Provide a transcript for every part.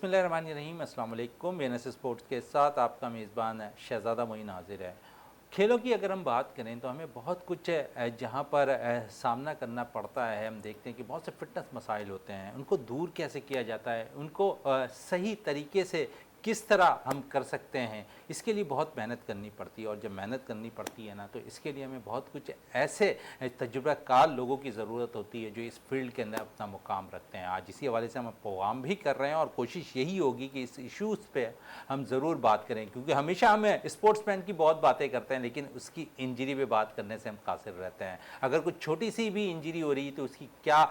बिस्मिल्लाहिर्रहमानिर्रहीम, अस्सलाम वालेकुम। BNS स्पोर्ट्स के साथ आपका मेज़बान शहज़ादा मोइन हाज़िर है। खेलों की अगर हम बात करें तो हमें बहुत कुछ जहाँ पर सामना करना पड़ता है। हम देखते हैं कि बहुत से फ़िटनेस मसाइल होते हैं, उनको दूर कैसे किया जाता है, उनको सही तरीके से किस तरह हम कर सकते हैं, इसके लिए बहुत मेहनत करनी पड़ती है। और जब मेहनत करनी पड़ती है ना, तो इसके लिए हमें बहुत कुछ ऐसे तजुर्बाकार लोगों की ज़रूरत होती है जो इस फील्ड के अंदर अपना मुकाम रखते हैं। आज इसी हवाले से हम प्रोग्राम भी कर रहे हैं और कोशिश यही होगी कि इस इश्यूज़ पे हम ज़रूर बात करें, क्योंकि हमेशा हम स्पोर्ट्समैन की बहुत बातें करते हैं लेकिन उसकी इंजरी पे बात करने से हम कासिर रहते हैं। अगर कुछ छोटी सी भी इंजरी हो रही है तो उसकी क्या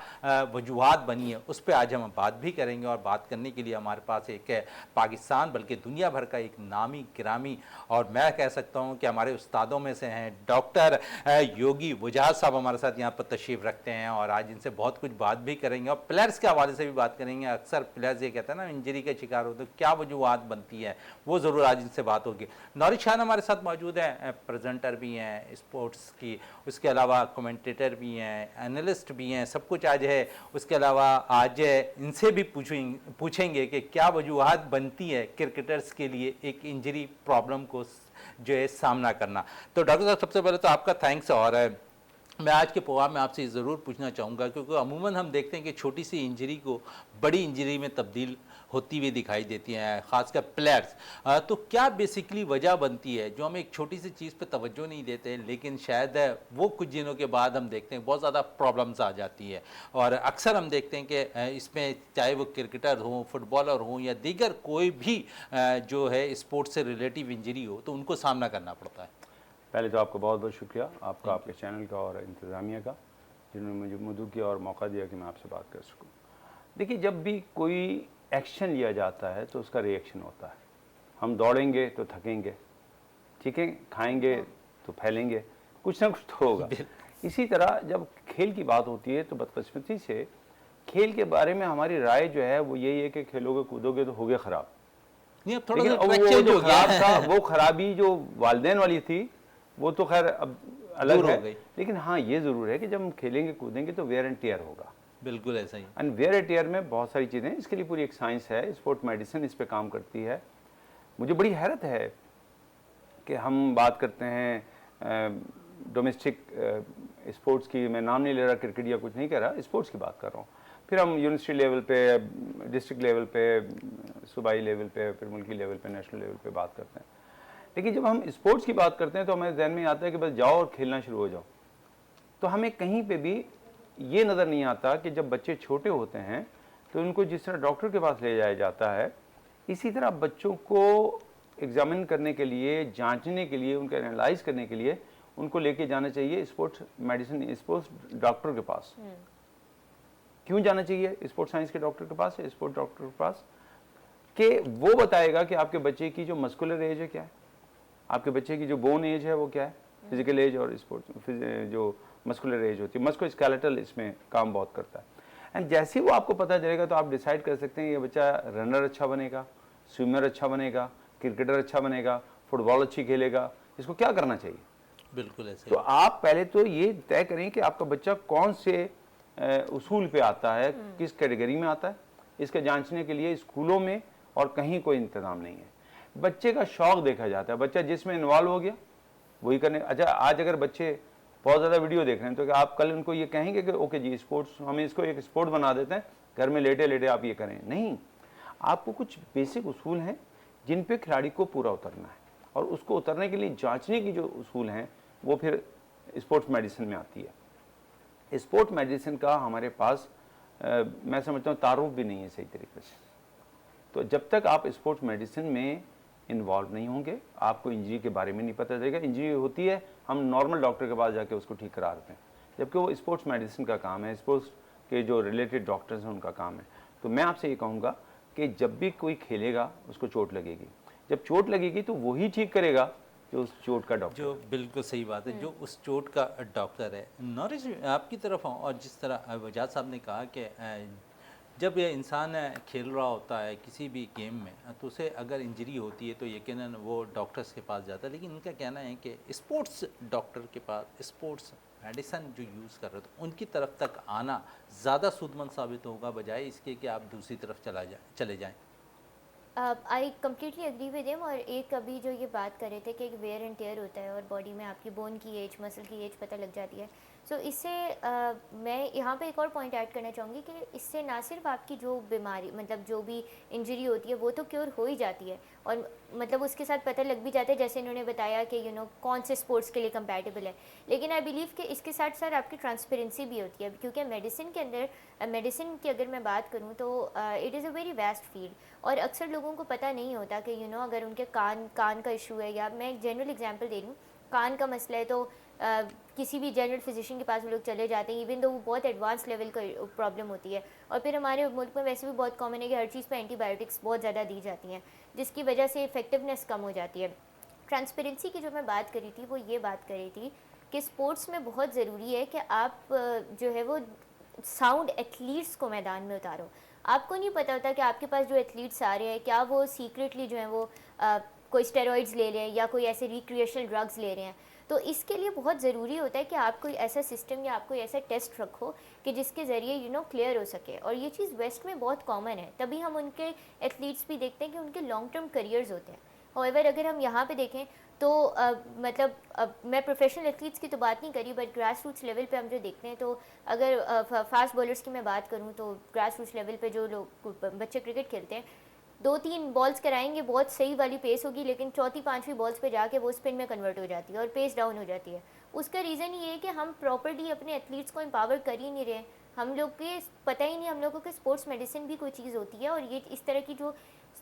वजूहात बनी है, उस पर आज हम बात भी करेंगे। और बात करने के लिए हमारे पास एक पाकिस्तान बल्कि दुनिया भर का एक नामी गिरामी और मैं कह सकता हूं कि हमारे उस्तादों में से हैं डॉक्टर योगी वजाहत साहब हमारे साथ यहाँ पर तशरीफ़ रखते हैं और आज इनसे बहुत कुछ बात भी करेंगे और प्लेयर्स के हवाले से भी बात करेंगे। अक्सर प्लेयर्स ये कहते हैं ना, इंजरी का शिकार होते तो क्या वजूहत बनती है, वो ज़रूर आज इनसे बात होगी। नौरिश खान हमारे साथ मौजूद हैं, प्रेजेंटर भी हैं स्पोर्ट्स की, उसके अलावा कमेंटेटर भी हैं, एनालिस्ट भी हैं, सब कुछ आज है। उसके अलावा आज इनसे भी पूछेंगे कि क्या वजूहत बनती है क्रिकेटर्स के लिए एक इंजरी प्रॉब्लम को जो है सामना करना। तो डॉक्टर साहब, सबसे पहले तो आपका थैंक्स। और मैं आज के प्रोग्राम में आपसे ज़रूर पूछना चाहूँगा, क्योंकि अमूमन हम देखते हैं कि छोटी सी इंजरी को बड़ी इंजरी में तब्दील होती हुई दिखाई देती हैं, ख़ासकर प्लेयर्स। तो क्या बेसिकली वजह बनती है जो हम एक छोटी सी चीज़ पे तवज्जो नहीं देते, लेकिन शायद वो कुछ दिनों के बाद हम देखते हैं बहुत ज़्यादा प्रॉब्लम्स आ जाती है। और अक्सर हम देखते हैं कि इसमें चाहे वो क्रिकेटर हों, फुटबॉलर हों या दीगर कोई भी जो है स्पोर्ट्स से रिलेटिव इंजरी हो, तो उनको सामना करना पड़ता है। पहले तो आपका बहुत बहुत शुक्रिया, आपका, आपके चैनल का और इंतज़ामिया का, जिन्होंने मुझे मौजू किया और मौका दिया कि मैं आपसे बात कर सकूं। देखिए, जब भी कोई एक्शन लिया जाता है तो उसका रिएक्शन होता है। हम दौड़ेंगे तो थकेंगे, ठीक है, खाएंगे तो फैलेंगे, कुछ ना कुछ तो होगा। इसी तरह जब खेल की बात होती है तो बदकिस्मती से खेल के बारे में हमारी राय जो है वो यही है कि खेलोगे कूदोगे तो होगे ख़राब। नहीं, अब थोड़ा लेकिन सा अब ट्रैक वो चेंज जो हो गया खराब था, है। वो खराबी जो वालिदैन वाली थी, वो तो खैर अब अलग दूर है। हो गई। लेकिन हाँ, ये ज़रूर है कि जब हम खेलेंगे कूदेंगे तो वेयर एंड टेयर होगा। बिल्कुल ऐसा ही। एंड वेयर एंड टेयर में बहुत सारी चीज़ें हैं, इसके लिए पूरी एक साइंस है, स्पोर्ट मेडिसिन इस पे काम करती है। मुझे बड़ी हैरत है कि हम बात करते हैं डोमेस्टिक स्पोर्ट्स की, मैं नाम नहीं ले रहा, क्रिकेट या कुछ नहीं कह रहा, स्पोर्ट्स की बात कर रहा हूँ। फिर हम यूनिवर्सिटी लेवल पे, डिस्ट्रिक्ट लेवल पे, सूबाई लेवल पे, फिर मुल्की लेवल पे, नेशनल लेवल पे बात करते हैं। लेकिन जब हम स्पोर्ट्स की बात करते हैं तो हमें जहन में आता है कि बस जाओ और खेलना शुरू हो जाओ। तो हमें कहीं पे भी ये नज़र नहीं आता कि जब बच्चे छोटे होते हैं तो उनको जिस तरह डॉक्टर के पास ले जाया जाता है, इसी तरह बच्चों को एग्जामिन करने के लिए, जांचने के लिए, उनका एनालाइज करने के लिए उनको लेके जाना चाहिए स्पोर्ट्स मेडिसिन, स्पोर्ट्स डॉक्टर के पास। क्यों जाना चाहिए स्पोर्ट्स साइंस के डॉक्टर के पास, स्पोर्ट्स डॉक्टर के पास? कि वो बताएगा कि आपके बच्चे की जो मस्कुलर एज है क्या है, आपके बच्चे की जो बोन एज है वो क्या है, फिजिकल एज और स्पोर्ट्स जो मस्कुलर एज होती है, मस्को स्केलेटल इसमें काम बहुत करता है। एंड जैसे ही वो आपको पता चलेगा तो आप डिसाइड कर सकते हैं ये बच्चा रनर अच्छा बनेगा, स्विमर अच्छा बनेगा, क्रिकेटर अच्छा बनेगा, फुटबॉल अच्छी खेलेगा, इसको क्या करना चाहिए। बिल्कुल ऐसे तो ही। आप पहले तो ये तय करें कि आपका बच्चा कौन से उसूल पे आता है, किस कैटेगरी में आता है। इसके जांचने के लिए स्कूलों में और कहीं कोई इंतजाम नहीं है। बच्चे का शौक देखा जाता है, बच्चा जिसमें इन्वॉल्व हो गया वही करने। अच्छा, आज अगर बच्चे बहुत ज़्यादा वीडियो देख रहे हैं तो क्या आप कल उनको ये कहेंगे कि ओके जी स्पोर्ट्स, हम इसको एक स्पोर्ट बना देते हैं, घर में लेटे लेटे आप ये करें? नहीं, आपको कुछ बेसिक उसूल हैं जिन पे खिलाड़ी को पूरा उतरना है, और उसको उतरने के लिए जांचने की जो उसूल हैं वो फिर स्पोर्ट्स मेडिसिन में आती है। स्पोर्ट्स मेडिसिन का हमारे पास मैं समझता हूँ तारुफ भी नहीं है सही तरीके से। तो जब तक आप स्पोर्ट्स मेडिसिन में इन्वॉल्व नहीं होंगे, आपको इंजरी के बारे में नहीं पता चलेगा। इंजरी होती है, हम नॉर्मल डॉक्टर के पास जाके उसको ठीक करा देते हैं, जबकि वो स्पोर्ट्स मेडिसिन का काम है, स्पोर्ट्स के जो रिलेटेड डॉक्टर्स हैं उनका काम है। तो मैं आपसे ये कहूँगा कि जब भी कोई खेलेगा उसको चोट लगेगी, जब चोट लगेगी तो वही ठीक करेगा जो उस चोट का डॉक्टर जो बिल्कुल सही बात है, जो उस चोट का डॉक्टर है। नॉरिश, आपकी तरफ आऊं, और जिस तरह वजाद साहब ने कहा कि जब ये इंसान खेल रहा होता है किसी भी गेम में, तो उसे अगर इंजरी होती है तो यकीनन वो डॉक्टर्स के पास जाता है। लेकिन इनका कहना है कि स्पोर्ट्स डॉक्टर के पास, स्पोर्ट्स मेडिसन जो यूज़ कर रहे हो, तो उनकी तरफ तक आना ज़्यादा सूदमंद साबित होगा बजाय इसके कि आप दूसरी तरफ चले जाएं। I completely agree with him. और एक अभी जो ये बात कर रहे थे कि एक वेयर एंड टेयर होता है और बॉडी में आपकी बोन की एज, मसल की एज पता लग जाती है। सो इससे मैं यहाँ पे एक और पॉइंट ऐड करना चाहूँगी कि इससे ना सिर्फ आपकी जो बीमारी, मतलब जो भी इंजरी होती है वो तो क्योर हो ही जाती है, और मतलब उसके साथ पता लग भी जाता है, जैसे इन्होंने बताया कि कौन से स्पोर्ट्स के लिए कंपैटिबल है। लेकिन आई बिलीव कि इसके साथ साथ आपकी ट्रांसपेरेंसी भी होती है, क्योंकि मेडिसिन के अंदर, मेडिसिन की अगर मैं बात करूँ तो it is a very vast field. और अक्सर लोगों को पता नहीं होता कि अगर उनके कान का इशू है, या मैं एक जनरल एग्जांपल दे रही हूँ, कान का मसला है तो किसी भी जनरल फिजिशियन के पास वो लोग चले जाते हैं, इवन दो वो बहुत एडवांस लेवल का प्रॉब्लम होती है। और फिर हमारे मुल्क में वैसे भी बहुत कॉमन है कि हर चीज़ पे एंटीबायोटिक्स बहुत ज़्यादा दी जाती हैं, जिसकी वजह से इफेक्टिवनेस कम हो जाती है। ट्रांसपेरेंसी की जो मैं बात करी थी वो ये बात करी थी कि स्पोर्ट्स में बहुत ज़रूरी है कि आप जो है वो साउंड एथलीट्स को मैदान में उतारो। आपको नहीं पता होता कि आपके पास जो एथलीट्स आ रहे हैं क्या वो सीक्रेटली जो है वो कोई स्टेरॉइड्स ले रहे हैं या कोई ऐसे रिक्रिएशनल ड्रग्स ले रहे हैं। तो इसके लिए बहुत ज़रूरी होता है कि आप कोई ऐसा सिस्टम या आप कोई ऐसा टेस्ट रखो कि जिसके ज़रिए क्लियर हो सके। और ये चीज़ वेस्ट में बहुत कॉमन है, तभी हम उनके एथलीट्स भी देखते हैं कि उनके लॉन्ग टर्म करियर्स होते हैं। हाउएवर अगर हम यहाँ पे देखें तो मतलब मैं प्रोफेशनल एथलीट्स की तो बात नहीं करी, बट ग्रास रूट्स लेवल पे हम जो देखते हैं, तो अगर फास्ट बॉलर्स की मैं बात करूँ तो ग्रास रूट्स लेवल पे जो लोग बच्चे क्रिकेट खेलते हैं, 2-3 बॉल्स कराएंगे, बहुत सही वाली पेस होगी, लेकिन चौथी पांचवी बॉल्स पे जाके वो स्पिन में कन्वर्ट हो जाती है और पेस डाउन हो जाती है। उसका रीज़न ये है कि हम प्रॉपर्ली अपने एथलीट्स को एम्पावर कर ही नहीं रहे। हम लोग के पता ही नहीं हम लोगों के स्पोर्ट्स मेडिसिन भी कोई चीज़ होती है। और ये इस तरह की जो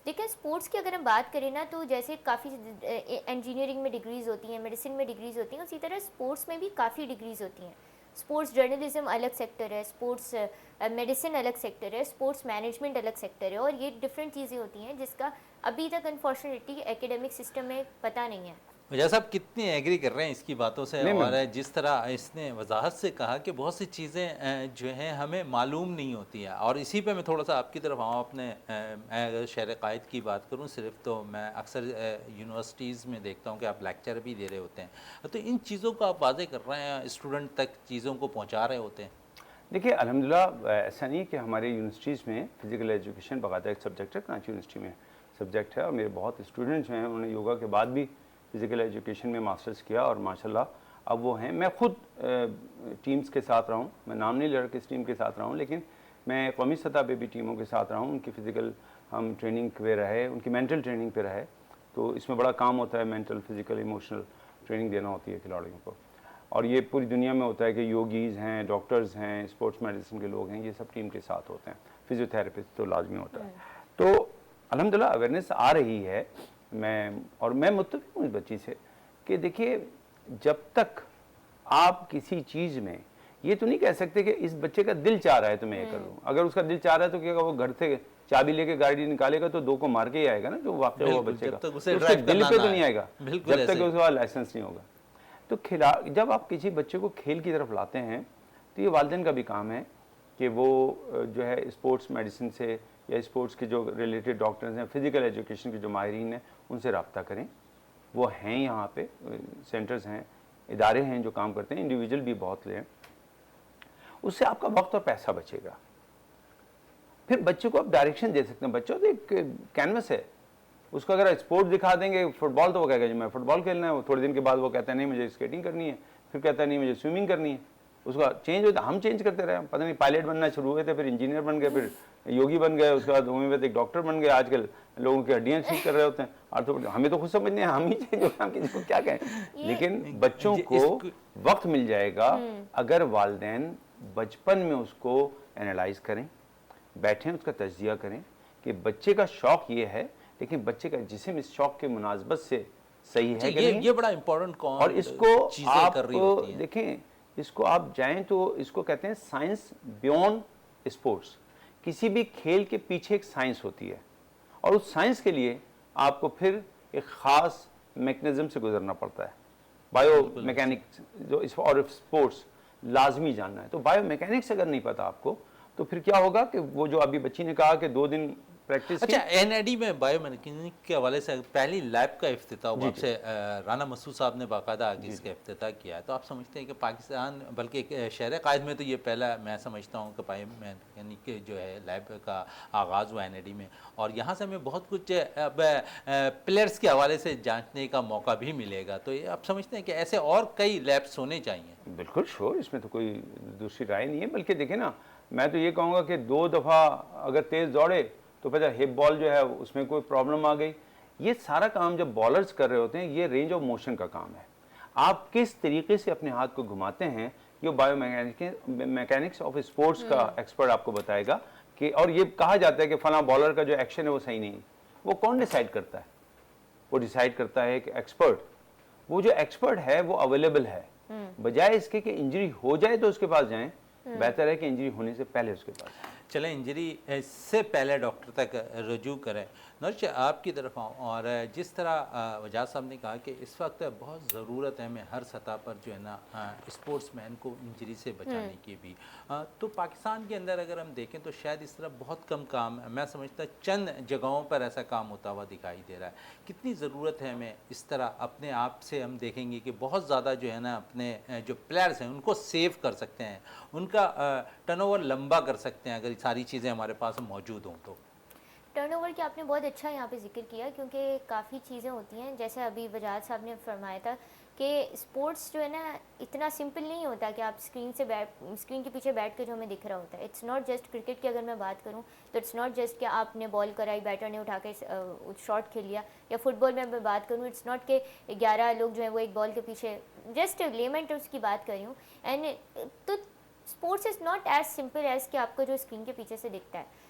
देखिए स्पोर्ट्स की अगर हम बात करें ना, तो जैसे काफ़ी इंजीनियरिंग में डिग्रीज़ होती हैं, मेडिसिन में डिग्रीज़ होती हैं, उसी तरह स्पोर्ट्स में भी काफ़ी डिग्रीज़ होती हैं। स्पोर्ट्स जर्नलिज्म अलग सेक्टर है, स्पोर्ट्स मेडिसिन अलग सेक्टर है, स्पोर्ट्स मैनेजमेंट अलग सेक्टर है, और ये डिफरेंट चीज़ें होती हैं जिसका अभी तक अनफॉर्चुनेटली एकेडमिक सिस्टम में पता नहीं है। वजह साहब कितनी एग्री कर रहे हैं इसकी बातों से, नहीं और मैं जिस तरह इसने वजाहत से कहा कि बहुत सी चीज़ें जो हैं हमें मालूम नहीं होती हैं। और इसी पे मैं थोड़ा सा आपकी तरफ आऊँ, अपने मैं अगर शहर कायद की बात करूँ सिर्फ, तो मैं अक्सर यूनिवर्सिटीज़ में देखता हूँ कि आप लेक्चर भी दे रहे होते हैं, तो इन चीज़ों को आप वाज़े कर रहे हैं, स्टूडेंट तक चीज़ों को पहुँचा रहे होते हैं। देखिए अल्हम्दुलिल्लाह ऐसा नहीं है कि हमारे यूनिवर्सिटीज़ में फ़िज़िकल एजुकेशन बाकायदा एक सब्जेक्ट है, कराची यूनिवर्सिटी में सब्जेक्ट है, और मेरे बहुत स्टूडेंट्स हैं उन्होंने योगा के बाद भी फ़िज़िकल एजुकेशन में मास्टर्स किया और माशाल्लाह अब वो हैं। मैं खुद टीम्स के साथ रहा हूँ, मैं नाम नहीं ले रहा किस टीम के साथ रहा हूँ, लेकिन मैं कौमी सतह पे भी टीमों के साथ रहा हूँ, उनकी फ़िज़िकल हम ट्रेनिंग पे रहे, उनकी मेंटल ट्रेनिंग पे रहे। तो इसमें बड़ा काम होता है, मेंटल फिज़िकल इमोशनल ट्रेनिंग देना होती है खिलाड़ियों को, और ये पूरी दुनिया में होता है कि योगीज़ हैं, डॉक्टर्स हैं, स्पोर्ट्स मेडिसिन के लोग हैं, ये सब टीम के साथ होते हैं। फिजियोथेरेपिस्ट तो लाजमी होता है। तो अल्हम्दुलिल्लाह अवेयरनेस आ रही है। मैं मुत्तफ़िक़ हूँ इस बच्ची से कि देखिए जब तक आप किसी चीज़ में ये तो नहीं कह सकते कि इस बच्चे का दिल चाह रहा है तो मैं ये कर लूँ। अगर उसका दिल चाह रहा है तो क्या वो घर से चाबी लेके गाड़ी निकालेगा तो 2 को मार के ही आएगा ना, जो वाक़या हुआ बच्चे का, तो उसके दिल पे तो नहीं आएगा जब तक उसका लाइसेंस नहीं होगा। तो जब आप किसी बच्चे को खेल की तरफ लाते हैं तो ये वालिदैन का भी काम है कि वो जो है स्पोर्ट्स मेडिसिन से या स्पोर्ट्स के जो रिलेटेड डॉक्टर्स हैं, फिज़िकल एजुकेशन के जो माहिरीन हैं, उनसे रब्ता करें। वो हैं यहाँ पे, सेंटर्स हैं, इदारे हैं जो काम करते हैं, इंडिविजुअल भी बहुत लें। उससे आपका वक्त और पैसा बचेगा। फिर बच्चे को आप डायरेक्शन दे सकते हैं। बच्चों तो एक कैनवस है, उसको अगर स्पोर्ट दिखा देंगे फुटबॉल, तो वो कहेगा जी मैं फुटबॉल खेलना है। वो थोड़े दिन के बाद वो कहता है नहीं मुझे स्केटिंग करनी है, फिर कहता है नहीं मुझे स्विमिंग करनी है। उसका चेंज होता, हम चेंज करते रहे। पता नहीं पायलट बनना शुरू हुए थे, फिर इंजीनियर बन गए, फिर योगी बन गए, उसके बाद होम्योपैथिक डॉक्टर बन गए। आजकल लोगों की हड्डियाँ ठीक कर रहे होते हैं। और हमें तो खुद समझने हैं, हम ही चेंज हो, हम किसी को क्या कहें। लेकिन बच्चों को वक्त मिल जाएगा अगर वालिदैन बचपन में उसको एनालाइज करें, बैठें, उसका तज्जिया करें कि बच्चे का शौक ये है, लेकिन बच्चे का जिस्म इस शौक के मुनासबत से सही है कि नहीं। ये बड़ा इंपॉर्टेंट कौन और इसको आप कर रही होती हैं। देखें, इसको आप जाएं तो इसको कहते हैं साइंस बियॉन्ड स्पोर्ट्स। किसी भी खेल के पीछे एक साइंस होती है, और उस साइंस के लिए आपको फिर एक ख़ास मैकेनिज्म से गुजरना पड़ता है। बायो मैकेनिक्स जो इस और स्पोर्ट्स लाजमी जानना है। तो बायो मैकेनिक्स अगर नहीं पता आपको, तो फिर क्या होगा कि वो जो अभी बच्ची ने कहा कि 2 दिन प्रैक्टिस अच्छा, एनआईडी में बायोमैकेनिक्स के हवाले से पहली लैब का इफ्तिताह हुआ, आपसे राना मसूद साहब ने बाकायदा आगे इसका इफ्तिताह किया है, तो आप समझते हैं कि पाकिस्तान बल्कि शहर कायद में तो ये पहला मैं समझता हूँ कि बायोमैकेनिक जो है लैब का आगाज़ हुआ एनआईडी में, और यहाँ से हमें बहुत कुछ अब प्लेयर्स के हवाले से जांचने का मौका भी मिलेगा, तो ये आप समझते हैं कि ऐसे और कई लैब्स होने चाहिए? बिल्कुल श्योर, इसमें तो कोई दूसरी राय नहीं है। बल्कि देखिए ना, मैं तो ये कहूँगा कि 2 दफ़ा अगर तेज़ दौड़े तो पता हिप बॉल जो है उसमें कोई प्रॉब्लम आ गई। ये सारा काम जब बॉलर्स कर रहे होते हैं, ये रेंज ऑफ मोशन का काम है। आप किस तरीके से अपने हाथ को घुमाते हैं, ये मैकेनिक्स ऑफ स्पोर्ट्स का एक्सपर्ट आपको बताएगा कि, और ये कहा जाता है कि फला बॉलर का जो एक्शन है वो सही नहीं, वो कौन डिसाइड करता है? वो डिसाइड करता है एक एक्सपर्ट। वो जो एक्सपर्ट है वो अवेलेबल है, बजाय इसके कि इंजरी हो जाए तो उसके पास जाएं, बेहतर है कि इंजरी होने से पहले उसके पास जाएं। चलें, इंजरी से पहले डॉक्टर तक रजू करें। नौश, आपकी तरफ आऊँ, और जिस तरह वजाद साहब ने कहा कि इस वक्त बहुत ज़रूरत है हमें हर सतह पर जो है ना स्पोर्ट्समैन को इंजरी से बचाने की भी, तो पाकिस्तान के अंदर अगर हम देखें तो शायद इस तरह बहुत कम काम, मैं समझता चंद जगहों पर ऐसा काम होता हुआ दिखाई दे रहा है। कितनी ज़रूरत है हमें इस तरह अपने आप से, हम देखेंगे कि बहुत ज़्यादा जो है ना अपने जो प्लेयर्स हैं उनको सेव कर सकते हैं, उनका टर्नओवर लंबा कर सकते हैं अगर सारी चीज़ें हमारे पास मौजूद हों तो। टर्नओवर की आपने बहुत अच्छा यहाँ पे जिक्र किया, क्योंकि काफ़ी चीज़ें होती हैं, जैसे अभी वजाद साहब ने फरमाया था कि स्पोर्ट्स जो है ना इतना सिंपल नहीं होता कि आप स्क्रीन के पीछे बैठ के जो हमें दिख रहा होता है। इट्स नॉट जस्ट क्रिकेट की अगर मैं बात करूँ तो इट्स नॉट जस्ट कि आपने बॉल कराई, बैटर ने उठा के शॉट खेल लिया, या फुटबॉल में मैं बात करूँ इट्स नॉट कि 11 लोग जो है वो एक बॉल के पीछे, जस्ट लेमन टर्म्स की बात कर रही हूँ। एंड तो sports is not as simple as कि आपको जो स्क्रीन के पीछे से दिखता है।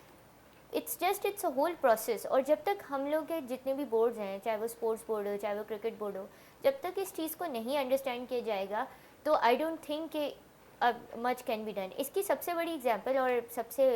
It's a whole process. और जब तक हम लोग के जितने भी बोर्ड्स हैं, चाहे वो स्पोर्ट्स बोर्ड हो चाहे वो क्रिकेट बोर्ड हो, जब तक इस चीज़ को नहीं अंडरस्टैंड किया जाएगा तो आई डोंट थिंक कि मच कैन बी डन। इसकी सबसे बड़ी एग्जांपल और सबसे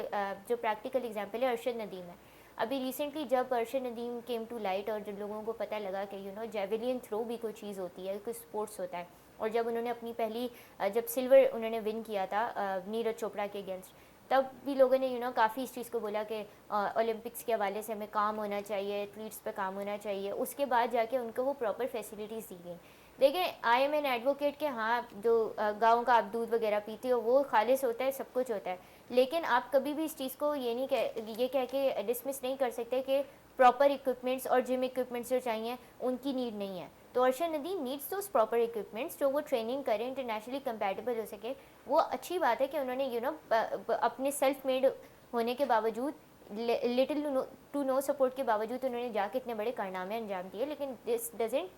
जो प्रैक्टिकल एग्जांपल है अरशद नदीम है। अभी रिसेंटली जब Arshad Nadeem came to light और जब लोगों को पता लगा कि जेवलिन थ्रो भी कोई चीज़ होती है, कोई स्पोर्ट्स होता है, और जब उन्होंने अपनी पहली जब सिल्वर उन्होंने विन किया था नीरज चोपड़ा के अगेंस्ट, तब भी लोगों ने काफ़ी इस चीज़ को बोला कि ओलंपिक्स के हवाले से हमें काम होना चाहिए, एथलीट्स पे काम होना चाहिए। उसके बाद जाके उनको वो प्रॉपर फैसिलिटीज़ दी गई। देखिए, आई एम एन एडवोकेट के हाँ, जो गाँव का आप दूध वगैरह पीते हो वो खालिस होता है, सब कुछ होता है, लेकिन आप कभी भी इस चीज़ को ये कह के डिसमिस नहीं कर सकते कि प्रॉपर इक्विपमेंट्स और जिम इक्विपमेंट्स जो चाहिए उनकी नीड नहीं है। तो अरशद नदीम नीड्स दोस प्रॉपर इक्विपमेंट्स जो वो ट्रेनिंग करें, इंटरनेशनली कंपैटिबल हो सके। वो अच्छी बात है कि उन्होंने अपने सेल्फ मेड होने के बावजूद, लिटिल टू नो सपोर्ट के बावजूद उन्होंने जाके इतने बड़े कारनामे अंजाम दिए, लेकिन this doesn't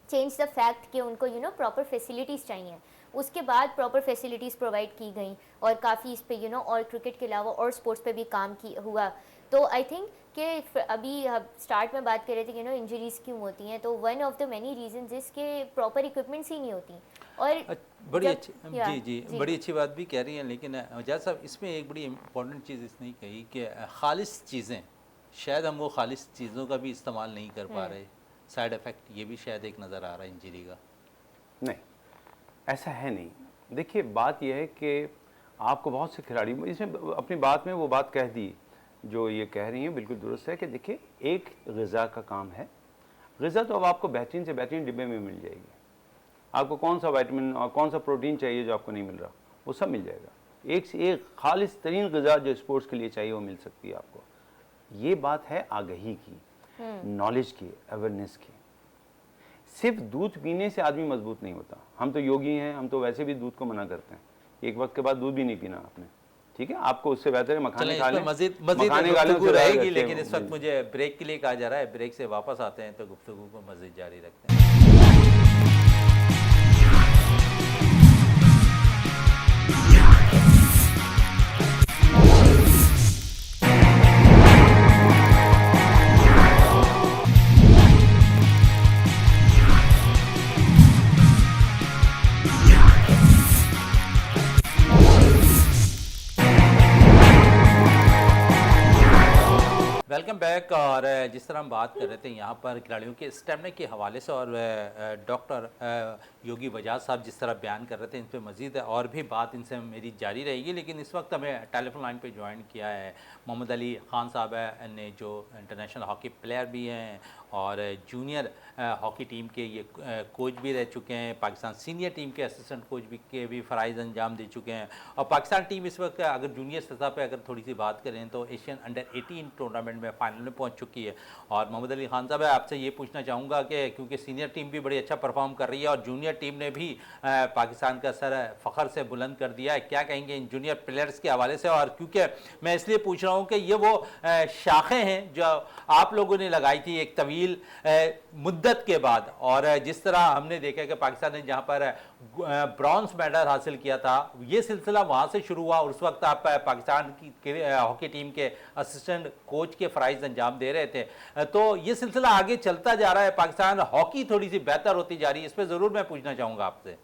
change the fact कि उनको प्रॉपर फैसिलिटीज़ चाहिए। उसके बाद प्रॉपर फैसिलिटीज़ प्रोवाइड की गई और काफ़ी इस पे और क्रिकेट के अलावा और स्पोर्ट्स पे भी काम हुआ। तो आई थिंक कि अभी स्टार्ट में बात कर रहे थे कि इंजरीज क्यों होती हैं, तो one of the many reasons is के प्रॉपर इक्विपमेंट्स ही नहीं होती। और बड़ी अच्छी जी बड़ी अच्छी बात भी कह रही हैं, लेकिन वजाद साहब इसमें एक बड़ी इंपॉर्टेंट चीज़ इसने कही कि खालिस चीज़ें, शायद हम वो खालिस चीज़ों का भी इस्तेमाल नहीं कर पा रहे, साइड इफ़ेक्ट ये भी शायद एक नज़र आ रहा है इंजरी का। नहीं, ऐसा है नहीं। देखिए, बात यह है कि आपको बहुत से खिलाड़ी, इसमें अपनी बात में वो बात कह दी जो ये कह रही हैं, बिल्कुल दुरुस्त है कि देखिए, एक ग़िज़ा का काम है। ग़िज़ा तो अब आपको बेहतरीन से बेहतरीन डिब्बे में मिल जाएगी। आपको कौन सा विटामिन और कौन सा प्रोटीन चाहिए जो आपको नहीं मिल रहा, वो सब मिल जाएगा। एक से एक खालिस तरीन ग़िज़ा जो स्पोर्ट्स के लिए चाहिए वो मिल सकती है आपको। ये बात है आगाही की, नॉलेज की, अवेयरनेस की। सिर्फ दूध पीने से आदमी मजबूत नहीं होता। हम तो योगी हैं, हम तो वैसे भी दूध को मना करते हैं। एक वक्त के बाद दूध भी नहीं पीना आपने, ठीक है? आपको उससे बेहतर है मखाने खा लें, मज़ीद रहेगी, लेकिन इस वक्त मुझे ब्रेक के लिए कहा जा रहा है। ब्रेक से वापस आते हैं तो गुफ्तगू को मज़ीद जारी रखते हैं। Welcome back. और जिस तरह हम बात कर रहे थे यहाँ पर खिलाड़ियों के स्टेमिना के हवाले से, और डॉक्टर योगी बजाज साहब जिस तरह बयान कर रहे थे, इन पर मज़ीद और भी बात इनसे मेरी जारी रहेगी। लेकिन इस वक्त हमें टेलीफोन लाइन पे ज्वाइन किया है मोहम्मद अली ख़ान साहब ने, जो इंटरनेशनल हॉकी प्लेयर भी हैं और जूनियर हॉकी टीम के ये कोच भी रह चुके हैं, पाकिस्तान सीनियर टीम के असिस्टेंट कोच भी के भी फ़राइज़ अंजाम दे चुके हैं। और पाकिस्तान टीम इस वक्त अगर जूनियर सतह पे अगर थोड़ी सी बात करें तो एशियन अंडर 18 टूर्नामेंट में फ़ाइनल में पहुंच चुकी है। और मोहम्मद अली ख़ान साहब, आपसे ये पूछना चाहूँगा कि क्योंकि सीनियर टीम भी बड़ी अच्छा परफॉर्म कर रही है और जूनियर टीम ने भी पाकिस्तान का सर फ़ख्र से बुलंद कर दिया है, क्या कहेंगे इन जूनियर प्लेयर्स के हवाले से? और क्योंकि मैं इसलिए पूछ रहा हूँ कि ये वो शाखें हैं जो आप लोगों ने लगाई थी एक तवील मुद्दत के बाद, और जिस तरह हमने देखा कि पाकिस्तान ने जहाँ पर ब्रॉन्ज मेडल हासिल किया था, ये सिलसिला वहाँ से शुरू हुआ। और उस वक्त आप पाकिस्तान की हॉकी टीम के असिस्टेंट कोच के फ़राइज़ अंजाम दे रहे थे, तो ये सिलसिला आगे चलता जा रहा है, पाकिस्तान हॉकी थोड़ी सी बेहतर होती जा रही है, इस पर ज़रूर मैं पूछना चाहूँगा आपसे।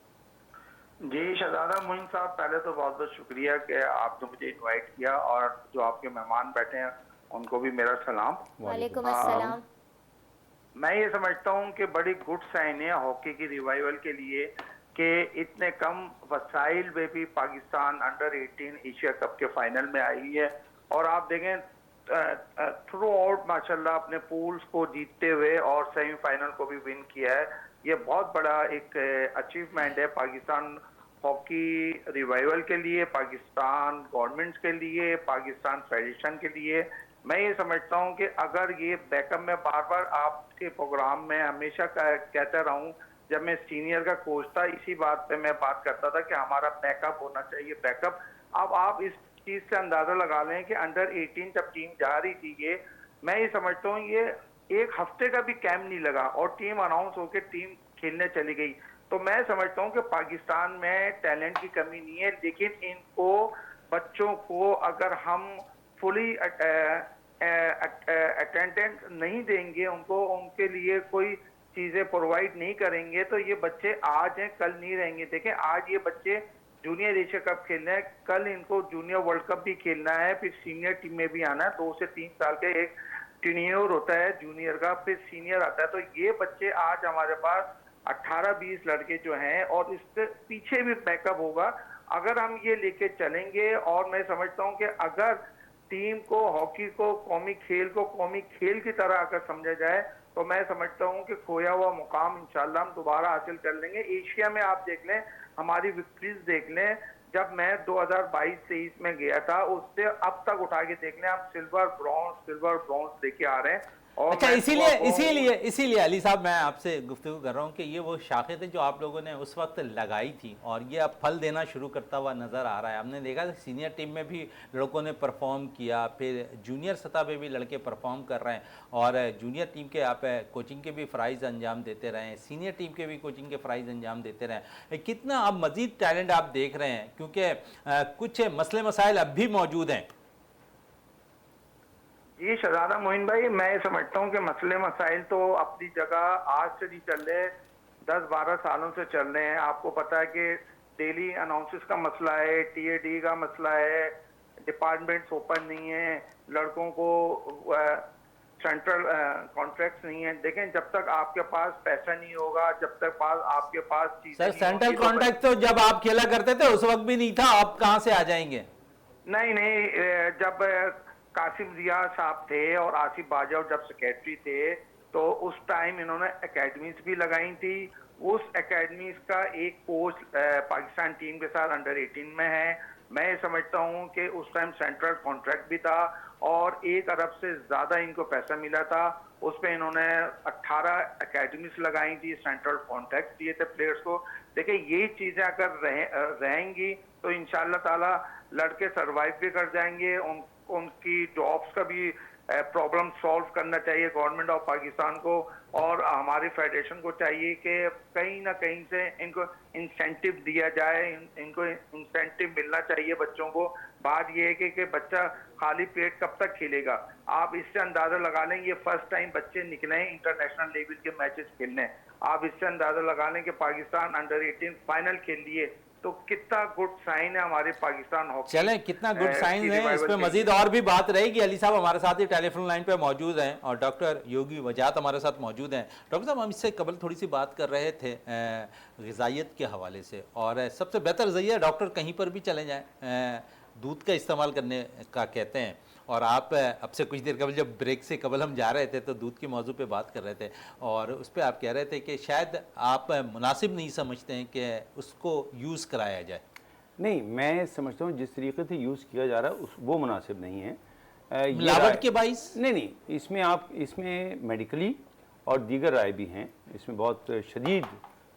जी शहजादा मोइन साहब, पहले तो बहुत बहुत शुक्रिया कि आपने मुझे इनवाइट किया, और जो आपके मेहमान बैठे हैं उनको भी मेरा सलाम। वालेकुम अस्सलाम। मैं ये समझता हूँ कि बड़ी गुड साइन है हॉकी की रिवाइवल के लिए कि इतने कम वसाइल में भी पाकिस्तान अंडर 18 एशिया कप के फाइनल में आई है। और आप देखें थ्रू आउट माशाल्लाह अपने पूल्स को जीतते हुए और सेमीफाइनल को भी विन किया है। ये बहुत बड़ा एक अचीवमेंट है पाकिस्तान हॉकी रिवाइवल के लिए, पाकिस्तान गवर्नमेंट के लिए, पाकिस्तान फेडरेशन के लिए। मैं ये समझता हूँ कि अगर ये बैकअप में बार बार आपके प्रोग्राम में हमेशा कहता रहा हूँ, जब मैं सीनियर का कोच था इसी बात पे मैं बात करता था कि हमारा बैकअप होना चाहिए, बैकअप। अब आप इस चीज से अंदाजा लगा लें कि अंडर 18 जब टीम जा रही थी, ये मैं ये समझता हूँ ये एक हफ्ते का भी कैंप नहीं लगा और टीम अनाउंस होकर टीम खेलने चली गई। तो मैं समझता हूँ कि पाकिस्तान में टैलेंट की कमी नहीं है, लेकिन इनको बच्चों को अगर हम फुली अटेंडेंस नहीं देंगे, उनको उनके लिए कोई चीजें प्रोवाइड नहीं करेंगे, तो ये बच्चे आज हैं कल नहीं रहेंगे। देखें आज ये बच्चे जूनियर एशिया कप खेलना है, कल इनको जूनियर वर्ल्ड कप भी खेलना है, फिर सीनियर टीम में भी आना है। 2 से 3 साल के एक टीनियर होता है जूनियर का, फिर सीनियर आता है। तो ये बच्चे आज हमारे पास 18-20 लड़के जो हैं, और इसके पीछे भी बैकअप होगा अगर हम ये लेके चलेंगे। और मैं समझता हूँ कि अगर टीम को, हॉकी को, कौमी खेल को कौमी खेल की तरह अगर समझा जाए, तो मैं समझता हूँ कि खोया हुआ मुकाम इंशाल्लाह हम दोबारा हासिल कर लेंगे। एशिया में आप देख लें, हमारी विक्ट्रीज देख लें, जब मैं 2022-23 में गया था उससे अब तक उठा के देख लें, हम सिल्वर ब्रॉन्ज लेके आ रहे हैं। अच्छा, इसीलिए अली साहब मैं आपसे गुफ्तगू कर रहा हूँ कि ये वो शाखें थे जो आप लोगों ने उस वक्त लगाई थी और ये अब फल देना शुरू करता हुआ नज़र आ रहा है। हमने देखा सीनियर टीम में भी लड़कों ने परफॉर्म किया, फिर जूनियर सतह पे भी लड़के परफॉर्म कर रहे हैं, और जूनियर टीम के आप कोचिंग के भी फ़राइज़ अंजाम देते रहे, सीनियर टीम के भी कोचिंग के फ़राइज़ अंजाम देते रहे। कितना अब मज़ीद टैलेंट आप देख रहे हैं, क्योंकि कुछ मसले मसाइल अब भी मौजूद हैं। जी शहजादा मोइन भाई, मैं समझता हूँ कि मसले मसाइल तो अपनी जगह आज से नहीं चल रहे, 10-12 सालों से चल रहे हैं। आपको पता है कि डेली अनाउंसेस का मसला है, TAD का मसला है, डिपार्टमेंट्स ओपन नहीं है, लड़कों को सेंट्रल कॉन्ट्रैक्ट्स नहीं है। देखें जब तक आपके पास पैसा नहीं होगा, जब तक आपके पास चीजें सर सेंट्रल कॉन्ट्रैक्ट तो जब आप खेला करते थे उस वक्त भी नहीं था, आप कहाँ से आ जाएंगे? नहीं, जब कासिम जिया साहब थे और आसिफ बाजवा जब सेक्रेटरी थे, तो उस टाइम इन्होंने एकेडमीज भी लगाई थी। उस एकेडमीज का एक कोच पाकिस्तान टीम के साथ अंडर 18 में है। मैं समझता हूं कि उस टाइम सेंट्रल कॉन्ट्रैक्ट भी था और 1 अरब से ज्यादा इनको पैसा मिला था। उस पर इन्होंने 18 एकेडमीज लगाई थी, सेंट्रल कॉन्ट्रैक्ट दिए थे प्लेयर्स को। देखिए यही चीजें अगर रहेंगी तो इंशाल्लाह ताला लड़के सर्वाइव भी कर जाएंगे। उनकी जॉब्स का भी प्रॉब्लम सॉल्व करना चाहिए गवर्नमेंट ऑफ पाकिस्तान को, और हमारी फेडरेशन को चाहिए कि कहीं ना कहीं से इनको इंसेंटिव दिया जाए, इनको इंसेंटिव मिलना चाहिए बच्चों को। बात यह है कि बच्चा खाली पेट कब तक खेलेगा? आप इससे अंदाजा लगा लें, ये फर्स्ट टाइम बच्चे निकले हैं इंटरनेशनल लेवल के मैचेस खेलने। आप इससे अंदाजा लगा लें कि पाकिस्तान अंडर 18 फाइनल खेल लिए, तो कितना गुड साइन है हमारे पाकिस्तान हॉकी चलें, कितना गुड साइन की है, इस revival पे के मजीद लिए। और भी बात रहेगी। अली साहब हमारे साथ ही टेलीफोन लाइन पे मौजूद हैं और डॉक्टर योगी वजात हमारे साथ मौजूद हैं। डॉक्टर साहब, हम इससे कबल थोड़ी सी बात कर रहे थे ग़िज़ाइयत के हवाले से, और सबसे बेहतर ज़रिया डॉक्टर कहीं पर भी चले जाएँ दूध का इस्तेमाल करने का कहते हैं। और आप अब से कुछ देर कबल, जब ब्रेक से कबल हम जा रहे थे तो दूध के मौजू पे बात कर रहे थे, और उस पर आप कह रहे थे कि शायद आप मुनासिब नहीं समझते हैं कि उसको यूज़ कराया जाए। नहीं, मैं समझता हूँ जिस तरीके से यूज़ किया जा रहा है वो मुनासिब नहीं है। ये मिलावट के बाइस नहीं, इसमें मेडिकली और दीगर राय भी हैं। इसमें बहुत शदीद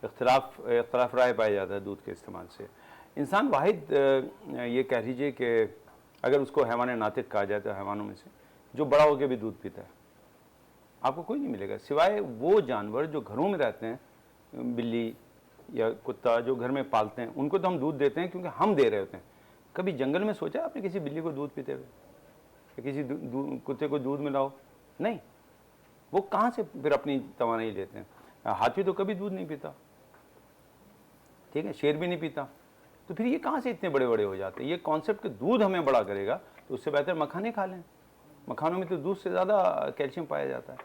इख्तलाफ राय पाया जाता है दूध के इस्तेमाल से। इंसान वाहिद ये कह लीजिए कि अगर उसको हैवान नातिक कहा जाए तो हैवानों में से जो बड़ा होकर भी दूध पीता है, आपको कोई नहीं मिलेगा सिवाय वो जानवर जो घरों में रहते हैं, बिल्ली या कुत्ता जो घर में पालते हैं, उनको तो हम दूध देते हैं क्योंकि हम दे रहे होते हैं। कभी जंगल में सोचा आपने किसी बिल्ली को दूध पीते हुए, या किसी कुत्ते को दूध मिलाओ? नहीं, वो कहाँ से फिर अपनी तवानाई लेते हैं। हाथी तो कभी दूध नहीं पीता, ठीक है, शेर भी नहीं पीता, तो फिर ये कहाँ से इतने बड़े बड़े हो जाते हैं? ये कॉन्सेप्ट कि दूध हमें बड़ा करेगा तो उससे बेहतर मखाने खा लें। मखानों में तो दूध से ज़्यादा कैल्शियम पाया जाता है।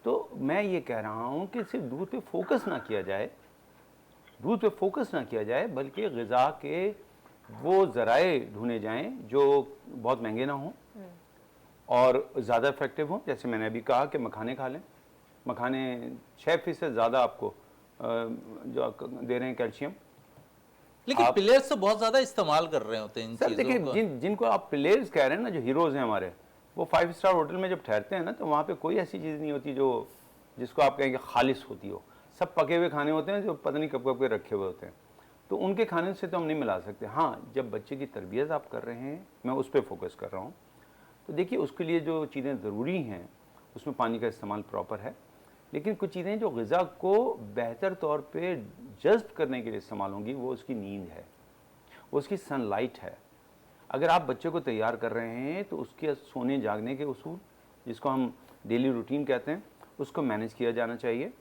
तो मैं ये कह रहा हूँ कि सिर्फ दूध पे फोकस ना किया जाए, बल्कि ग़िज़ा के वो ज़राए ढूंढे जाएं जो बहुत महंगे ना हों और ज़्यादा इफेक्टिव हों। जैसे मैंने अभी कहा कि मखाने खा लें। मखाने 6% ज़्यादा आपको जो दे रहे हैं कैल्शियम। लेकिन प्लेयर्स तो बहुत ज़्यादा इस्तेमाल कर रहे होते हैं इन सर चीज़ों देखिए, को। जिनको आप प्लेयर्स कह रहे हैं ना, जो हीरोज़ हैं हमारे, वो 5 स्टार होटल में जब ठहरते हैं ना, तो वहाँ पे कोई ऐसी चीज़ नहीं होती जिसको आप कहेंगे खालिस होती हो। सब पके हुए खाने होते हैं जो पता नहीं कब कब के रखे हुए होते हैं, तो उनके खाने से तो हम नहीं मिला सकते। हाँ, जब बच्चे की तरबियत आप कर रहे हैं, मैं उस पर फोकस कर रहा हूँ, तो देखिए उसके लिए जो चीज़ें ज़रूरी हैं उसमें पानी का इस्तेमाल प्रॉपर है, लेकिन कुछ चीज़ें जो ग़िज़ा को बेहतर तौर पे जज़्ब करने के लिए इस्तेमाल होंगी, वो उसकी नींद है, वो उसकी सनलाइट है। अगर आप बच्चे को तैयार कर रहे हैं तो उसके सोने जागने के उसूल, जिसको हम डेली रूटीन कहते हैं, उसको मैनेज किया जाना चाहिए।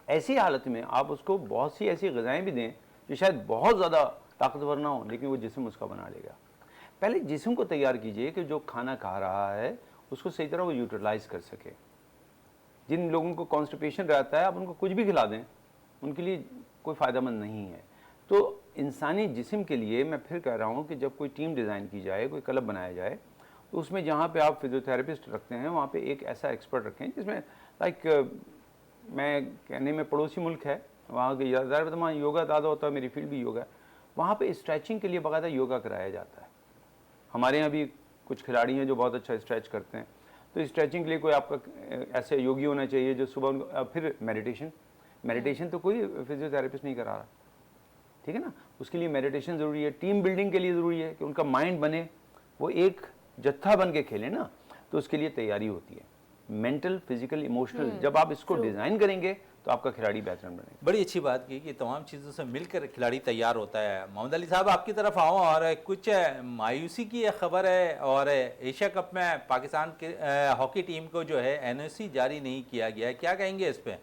ऐसी हालत में आप उसको बहुत सी ऐसी ग़िज़ाएँ भी दें जो शायद बहुत ज़्यादा ताकतवर ना हो, लेकिन वो जिस्म उसका बना लेगा। पहले जिस्म को तैयार कीजिए कि जो खाना खा रहा है उसको सही तरह वो यूटिलाइज़ कर सके। जिन लोगों को कॉन्स्टिपेशन रहता है, आप उनको कुछ भी खिला दें, उनके लिए कोई फ़ायदेमंद नहीं है। तो इंसानी जिस्म के लिए मैं फिर कह रहा हूँ कि जब कोई टीम डिज़ाइन की जाए, कोई क्लब बनाया जाए, तो उसमें जहाँ पे आप फिजियोथेरेपिस्ट रखते हैं, वहाँ पे एक ऐसा एक्सपर्ट रखें जिसमें मैं कहने में पड़ोसी मुल्क है, वहाँ के ज़्यादातर वहाँ योगा ज़्यादा होता है, मेरी फील्ड भी योगा है, वहाँ पे स्ट्रेचिंग के लिए बाकायदा योगा कराया जाता है। हमारे यहाँ भी कुछ खिलाड़ी हैं जो बहुत अच्छा स्ट्रेच करते हैं, तो स्ट्रेचिंग के लिए कोई आपका ऐसे योगी होना चाहिए जो सुबह। फिर मेडिटेशन तो कोई फिजियोथेरेपिस्ट नहीं करा रहा, ठीक है ना, उसके लिए मेडिटेशन ज़रूरी है। टीम बिल्डिंग के लिए ज़रूरी है कि उनका माइंड बने, वो एक जत्था बन के खेलें ना, तो उसके लिए तैयारी होती है, मेंटल, फिजिकल, इमोशनल। जब आप इसको डिज़ाइन करेंगे तो आपका खिलाड़ी बेहतर बनेगा। बड़ी अच्छी बात की कि तमाम चीज़ों से मिलकर खिलाड़ी तैयार होता है। मोहम्मद अली साहब, आपकी तरफ आऊँ, और कुछ मायूसी की एक खबर है, और एशिया कप में पाकिस्तान की हॉकी टीम को जो है एनओसी जारी नहीं किया गया है, क्या कहेंगे इस पर?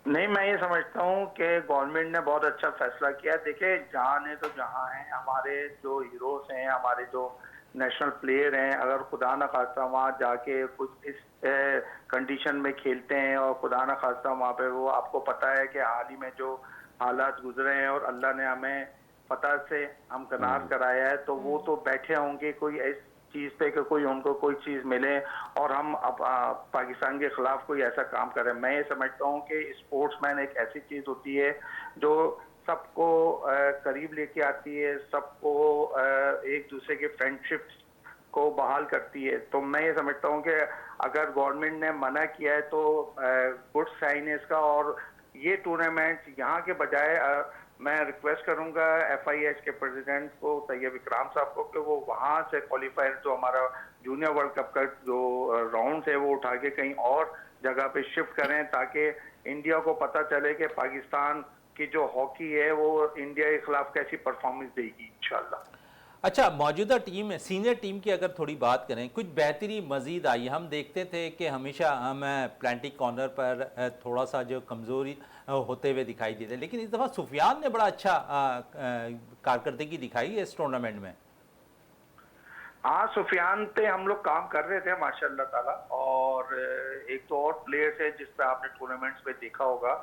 नहीं, मैं ये समझता हूँ कि गवर्नमेंट ने बहुत अच्छा फैसला किया। देखिए, जहाँ ने तो जहाँ हैं, हमारे जो हीरोज़ हैं, हमारे जो नेशनल प्लेयर हैं, अगर खुदा न खास्ता वहाँ जाके कुछ इस कंडीशन में खेलते हैं और खुदा न खास्ता वहाँ पे वो, आपको पता है कि हाल ही में जो हालात गुजरे हैं और अल्लाह ने हमें पता से हमकनार कराया है, तो वो तो बैठे होंगे कोई ऐसी चीज़ पे कि कोई उनको कोई चीज़ मिले और हम अब पाकिस्तान के खिलाफ कोई ऐसा काम करें। मैं ये समझता हूँ कि स्पोर्ट्समैन एक ऐसी चीज़ होती है जो सबको करीब लेके आती है, सबको एक दूसरे के फ्रेंडशिप्स को बहाल करती है। तो मैं ये समझता हूँ कि अगर गवर्नमेंट ने मना किया है तो गुड साइन है इसका। और ये टूर्नामेंट यहाँ के बजाय मैं रिक्वेस्ट करूंगा FIH के प्रेसिडेंट को, तैयब इकराम साहब को, कि वो वहाँ से क्वालिफायर जो हमारा जूनियर वर्ल्ड कप का जो राउंड है वो उठा के कहीं और जगह पे शिफ्ट करें, ताकि इंडिया को पता चले कि पाकिस्तान की जो हॉकी है वो इंडिया के खिलाफ कैसी परफॉर्मेंस देगी इंशाल्लाह। अच्छा, मौजूदा टीम है, सीनियर टीम की अगर थोड़ी बात करें, कुछ बेहतरी मज़ीद आई। हम देखते थे कि हमेशा हम प्लांटिक कॉर्नर पर थोड़ा सा जो कमज़ोरी होते हुए दिखाई देते, लेकिन इस दफ़ा सुफियान ने बड़ा अच्छा कारकर्दगी दिखाई है इस टूर्नामेंट में। हाँ, सुफियान पे हम लोग काम कर रहे थे माशाल्लाह ताला। और एक तो और प्लेयर्स है जिस पे आपने टूर्नामेंट्स में देखा होगा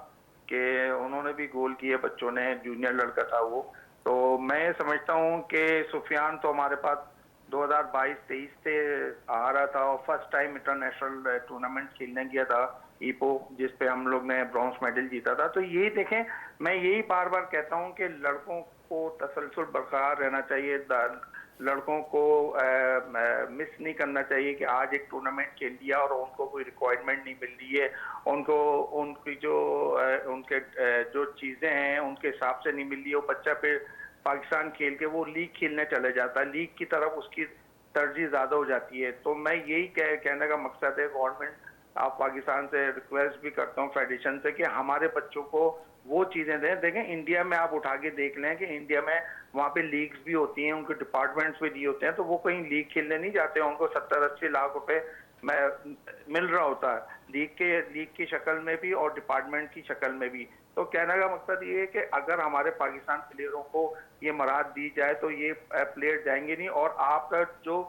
कि उन्होंने भी गोल किए, बच्चों ने, जूनियर लड़का था वो। तो मैं समझता हूँ कि सुफियान तो हमारे पास 2022-23 से आ रहा था और फर्स्ट टाइम इंटरनेशनल टूर्नामेंट खेलने गया था ईपो, जिस पे हम लोग ने ब्रॉन्ज मेडल जीता था। तो यही देखें, मैं यही बार बार कहता हूँ कि लड़कों को तसलसल बरकरार रहना चाहिए, लड़कों को मिस नहीं करना चाहिए कि आज एक टूर्नामेंट खेल लिया और उनको कोई रिक्वायरमेंट नहीं मिल रही है, उनको उनकी जो उनके जो चीज़ें हैं उनके हिसाब से नहीं मिल रही है। वो बच्चा फिर पाकिस्तान खेल के वो लीग खेलने चले जाता है, लीग की तरफ उसकी तरजीह ज़्यादा हो जाती है। तो मैं यही कहने का मकसद है गवर्नमेंट आप पाकिस्तान से रिक्वेस्ट भी करता हूँ, फेडरेशन से, कि हमारे बच्चों को वो चीज़ें दें। देखें, इंडिया में आप उठा के देख लें कि इंडिया में वहाँ पे लीग्स भी होती हैं, उनके डिपार्टमेंट्स भी दिए होते हैं, तो वो कहीं लीग खेलने नहीं जाते हैं। उनको 70-80 लाख रुपए मिल रहा होता है लीग की शक्ल में भी और डिपार्टमेंट की शक्ल में भी। तो कहने का मकसद ये है कि अगर हमारे पाकिस्तान प्लेयरों को ये मराद दी जाए तो ये प्लेयर जाएंगे नहीं, और आपका जो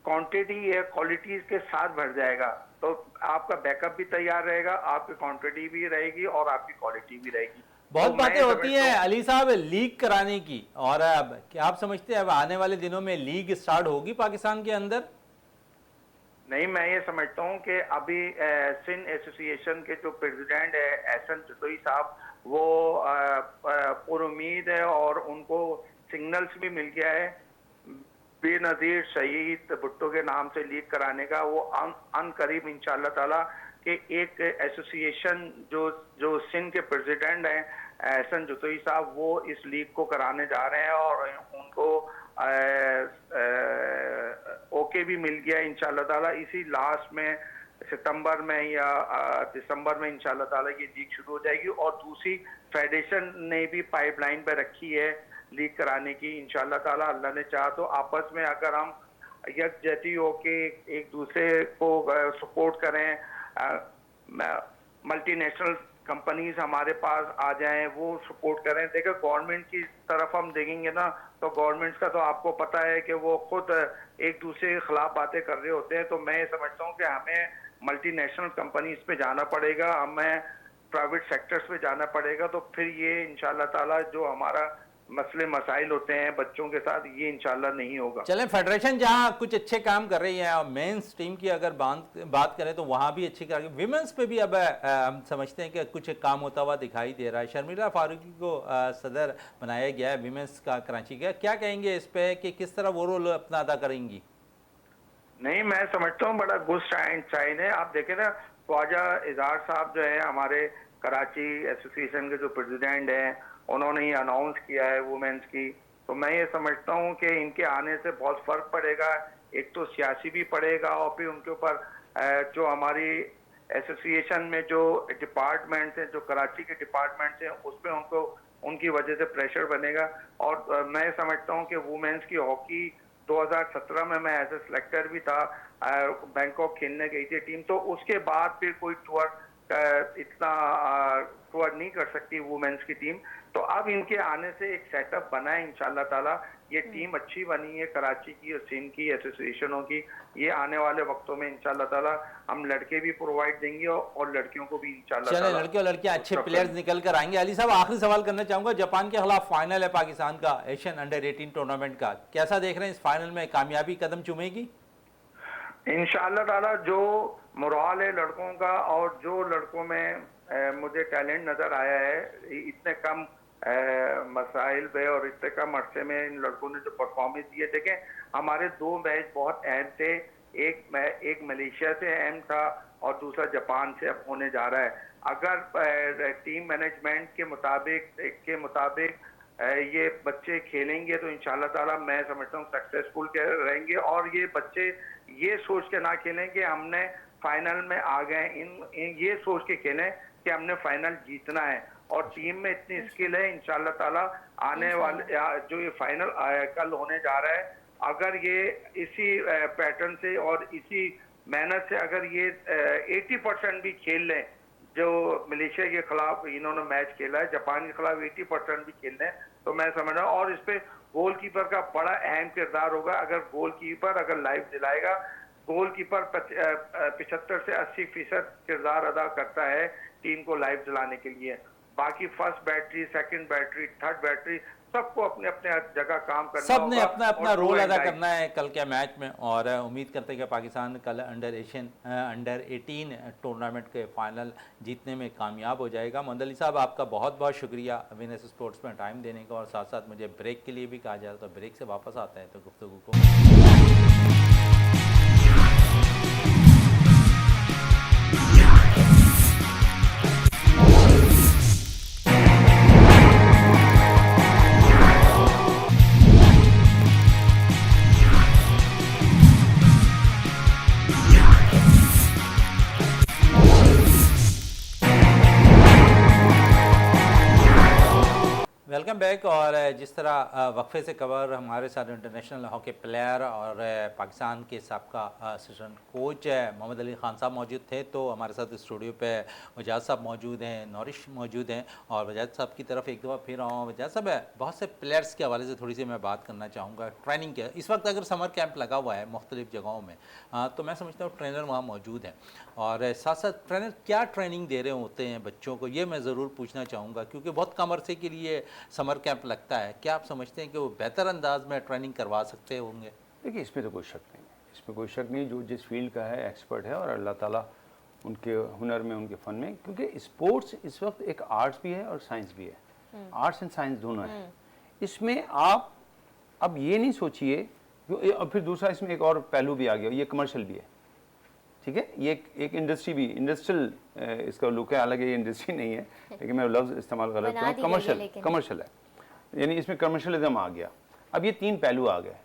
क्वांटिटी है क्वालिटीज के साथ बढ़ जाएगा, तो आपका बैकअप भी तैयार रहेगा, आपकी क्वांटिटी भी रहेगी और आपकी क्वालिटी भी रहेगी। बहुत तो बातें मैं होती हैं समझता हूं, अली साहब लीग कराने की, और अब क्या आप समझते हैं अब आने वाले दिनों में लीग स्टार्ट होगी पाकिस्तान के अंदर? नहीं, मैं ये समझता हूँ कि अभी सिंध एसोसिएशन के जो प्रेसिडेंट है एहसन जतोई साहब, वो पुर उम्मीद है और उनको सिग्नल्स भी मिल गया है बेनजीर शहीद भुट्टो के नाम से लीग कराने का। वो अन करीब इंशाल्लाह ताला कि एक एसोसिएशन जो जो सिंध के प्रेसिडेंट हैं एहसन जतोई साहब, वो इस लीग को कराने जा रहे हैं और उनको ओके भी मिल गया इंशाल्लाह ताला। इसी लास्ट में सितंबर में या दिसंबर में इंशाल्लाह ताला ये लीग शुरू हो जाएगी। और दूसरी फेडरेशन ने भी पाइपलाइन पे रखी है लीग कराने की इंशाल्लाह ताला। अल्लाह ने चाहा तो आपस में अगर हम यकजहती हो के एक दूसरे को सपोर्ट करें, मल्टीनेशनल कंपनीज हमारे पास आ जाएं, वो सपोर्ट करें। देखो, गवर्नमेंट की तरफ हम देखेंगे ना तो गवर्नमेंट का तो आपको पता है कि वो खुद एक दूसरे के खिलाफ बातें कर रहे होते हैं। तो मैं समझता हूँ कि हमें मल्टीनेशनल कंपनीज पे जाना पड़ेगा, हमें प्राइवेट सेक्टर्स पे जाना पड़ेगा। तो फिर ये इंशाल्लाह ताला जो हमारा मसले मसाइल होते हैं बच्चों के साथ, ये इंशाल्लाह नहीं होगा। चलें, फेडरेशन जहां कुछ अच्छे काम कर रही है और मेंस टीम की अगर बात करें तो वहां भी अच्छी कर, विमेंस पे भी अब हम समझते हैं कि कुछ काम होता हुआ दिखाई दे रहा है। शर्मिला फारूकी को सदर बनाया गया है विमेंस का कराची का, क्या कहेंगे इस पे कि किस तरह वो रोल अपना अदा करेंगी? नहीं, मैं समझता हूँ बड़ा गुड साइन है। आप देखें ना, ख्वाजा इजहार साहब जो है हमारे कराची एसोसिएशन के जो प्रेसिडेंट हैं, उन्होंने ये अनाउंस किया है वुमेन्स की। तो मैं ये समझता हूँ कि इनके आने से बहुत फर्क पड़ेगा। एक तो सियासी भी पड़ेगा और फिर उनके ऊपर जो हमारी एसोसिएशन में जो डिपार्टमेंट्स हैं, जो कराची के डिपार्टमेंट्स हैं, उस पर उनको उनकी वजह से प्रेशर बनेगा। और मैं समझता हूँ कि वुमेन्स की हॉकी 2017 में मैं एज ए सिलेक्टर भी था, बैंकॉक खेलने गई थी टीम। तो उसके बाद फिर कोई टूर इतना टूर नहीं कर सकती वुमेन्स की टीम। तो अब इनके आने से एक सेटअप बना है इंशाल्लाह ताला। ये टीम अच्छी बनी है कराची की और सिंध की एसोसिएशनों की। ये आने वाले वक्तों में इंशाल्लाह ताला हम लड़के भी प्रोवाइड देंगे और लड़कियों को भी इंशाल्लाह चले, ताला। लड़के और लड़कियां अच्छे प्लेयर्स निकल कर आएंगे। अली साहब, आखिरी सवाल करना चाहूंगा, जापान के खिलाफ फाइनल है पाकिस्तान का एशियन अंडर 18 टूर्नामेंट का, कैसा देख रहे हैं इस फाइनल में? कामयाबी कदम चूमेगी इंशाल्लाह ताला? जो मोराल है लड़कों का और जो लड़कों में मुझे टैलेंट नजर आया है, इतने कम मसाइल पे और इतने कम अरसे में इन लड़कों ने जो परफॉर्मेंस दी है। देखें, हमारे 2 मैच बहुत अहम थे। एक मलेशिया से अहम था और दूसरा जापान से अब होने जा रहा है। अगर टीम मैनेजमेंट के मुताबिक ये बच्चे खेलेंगे तो इंशाल्लाह ताला मैं समझता हूँ सक्सेसफुल रहेंगे। और ये बच्चे ये सोच के ना खेलें कि हमने फाइनल में आ गए, ये सोच के खेलें कि हमने फाइनल जीतना है। और टीम में इतनी स्किल है, इंशाल्लाह ताला आने वाले जो ये फाइनल कल होने जा रहा है, अगर ये इसी पैटर्न से और इसी मेहनत से अगर ये 80% भी खेल लें, जो मलेशिया के खिलाफ इन्होंने मैच खेला है, जापान के खिलाफ 80% भी खेल लें, तो मैं समझ रहा हूँ। और इस पे गोलकीपर का बड़ा अहम किरदार होगा। अगर गोलकीपर अगर लाइव दिलाएगा, गोलकीपर 75 से 80% किरदार अदा करता है टीम को लाइव दिलाने के लिए। बाकी first battery, second battery, third battery, सबको अपने अपने जगह काम करना सब ने होगा अपना अपना और रोल do अदा and die। करना है कल के मैच में। और उम्मीद करते हैं कि पाकिस्तान कल अंडर 18 टूर्नामेंट के फाइनल जीतने में कामयाब हो जाएगा। मोहम्मद अली साहब, आपका बहुत बहुत शुक्रिया विनर्स स्पोर्ट्स में टाइम देने का, और साथ साथ मुझे ब्रेक के लिए भी कहा जा रहा, तो ब्रेक से वापस आते हैं तो गुफ्तगू को। Welcome back. और जिस तरह वक्फे से कवर हमारे साथ इंटरनेशनल हॉकी प्लेयर और पाकिस्तान के साबका असिस्टेंट कोच मोहम्मद अली खान साहब मौजूद थे, तो हमारे साथ स्टूडियो पे वजाद साहब मौजूद हैं, नौरिश मौजूद हैं। और वजाद साहब की तरफ एक दफ़ा फिर आऊँ। वजाद साहब, बहुत से प्लेयर्स के हवाले से थोड़ी सी मैं बात करना चाहूँगा। ट्रेनिंग के इस वक्त अगर समर कैंप लगा हुआ है मुख्तलिफ़ जगहों में, तो मैं समझता हूँ ट्रेनर वहाँ मौजूद हैं, और साथ साथ ट्रेनर क्या ट्रेनिंग दे रहे होते हैं बच्चों को, ये मैं ज़रूर पूछना चाहूँगा, क्योंकि बहुत कम अरसे के लिए समर कैंप लगता है। क्या आप समझते हैं कि वो बेहतर अंदाज में ट्रेनिंग करवा सकते होंगे? देखिए, इसमें तो कोई शक नहीं है, इसमें कोई शक नहीं। जो जिस फील्ड का है एक्सपर्ट है, और अल्लाह ताला उनके हुनर में, उनके फ़न में, क्योंकि स्पोर्ट्स इस वक्त एक आर्ट्स भी है और साइंस भी है। आर्ट्स एंड साइंस दोनों है इसमें। आप अब ये नहीं सोचिए, और फिर दूसरा इसमें एक और पहलू भी आ गया, ये कमर्शियल भी है, ठीक है। ये एक इंडस्ट्री भी, इंडस्ट्रियल इसका लुक है, हालांकि ये इंडस्ट्री नहीं है, लेकिन मैं लफ्ज़ इस्तेमाल कर रहा हूँ, कमर्शियल है, यानी इसमें कमर्शियलिज्म आ गया। अब ये तीन पहलू आ गए।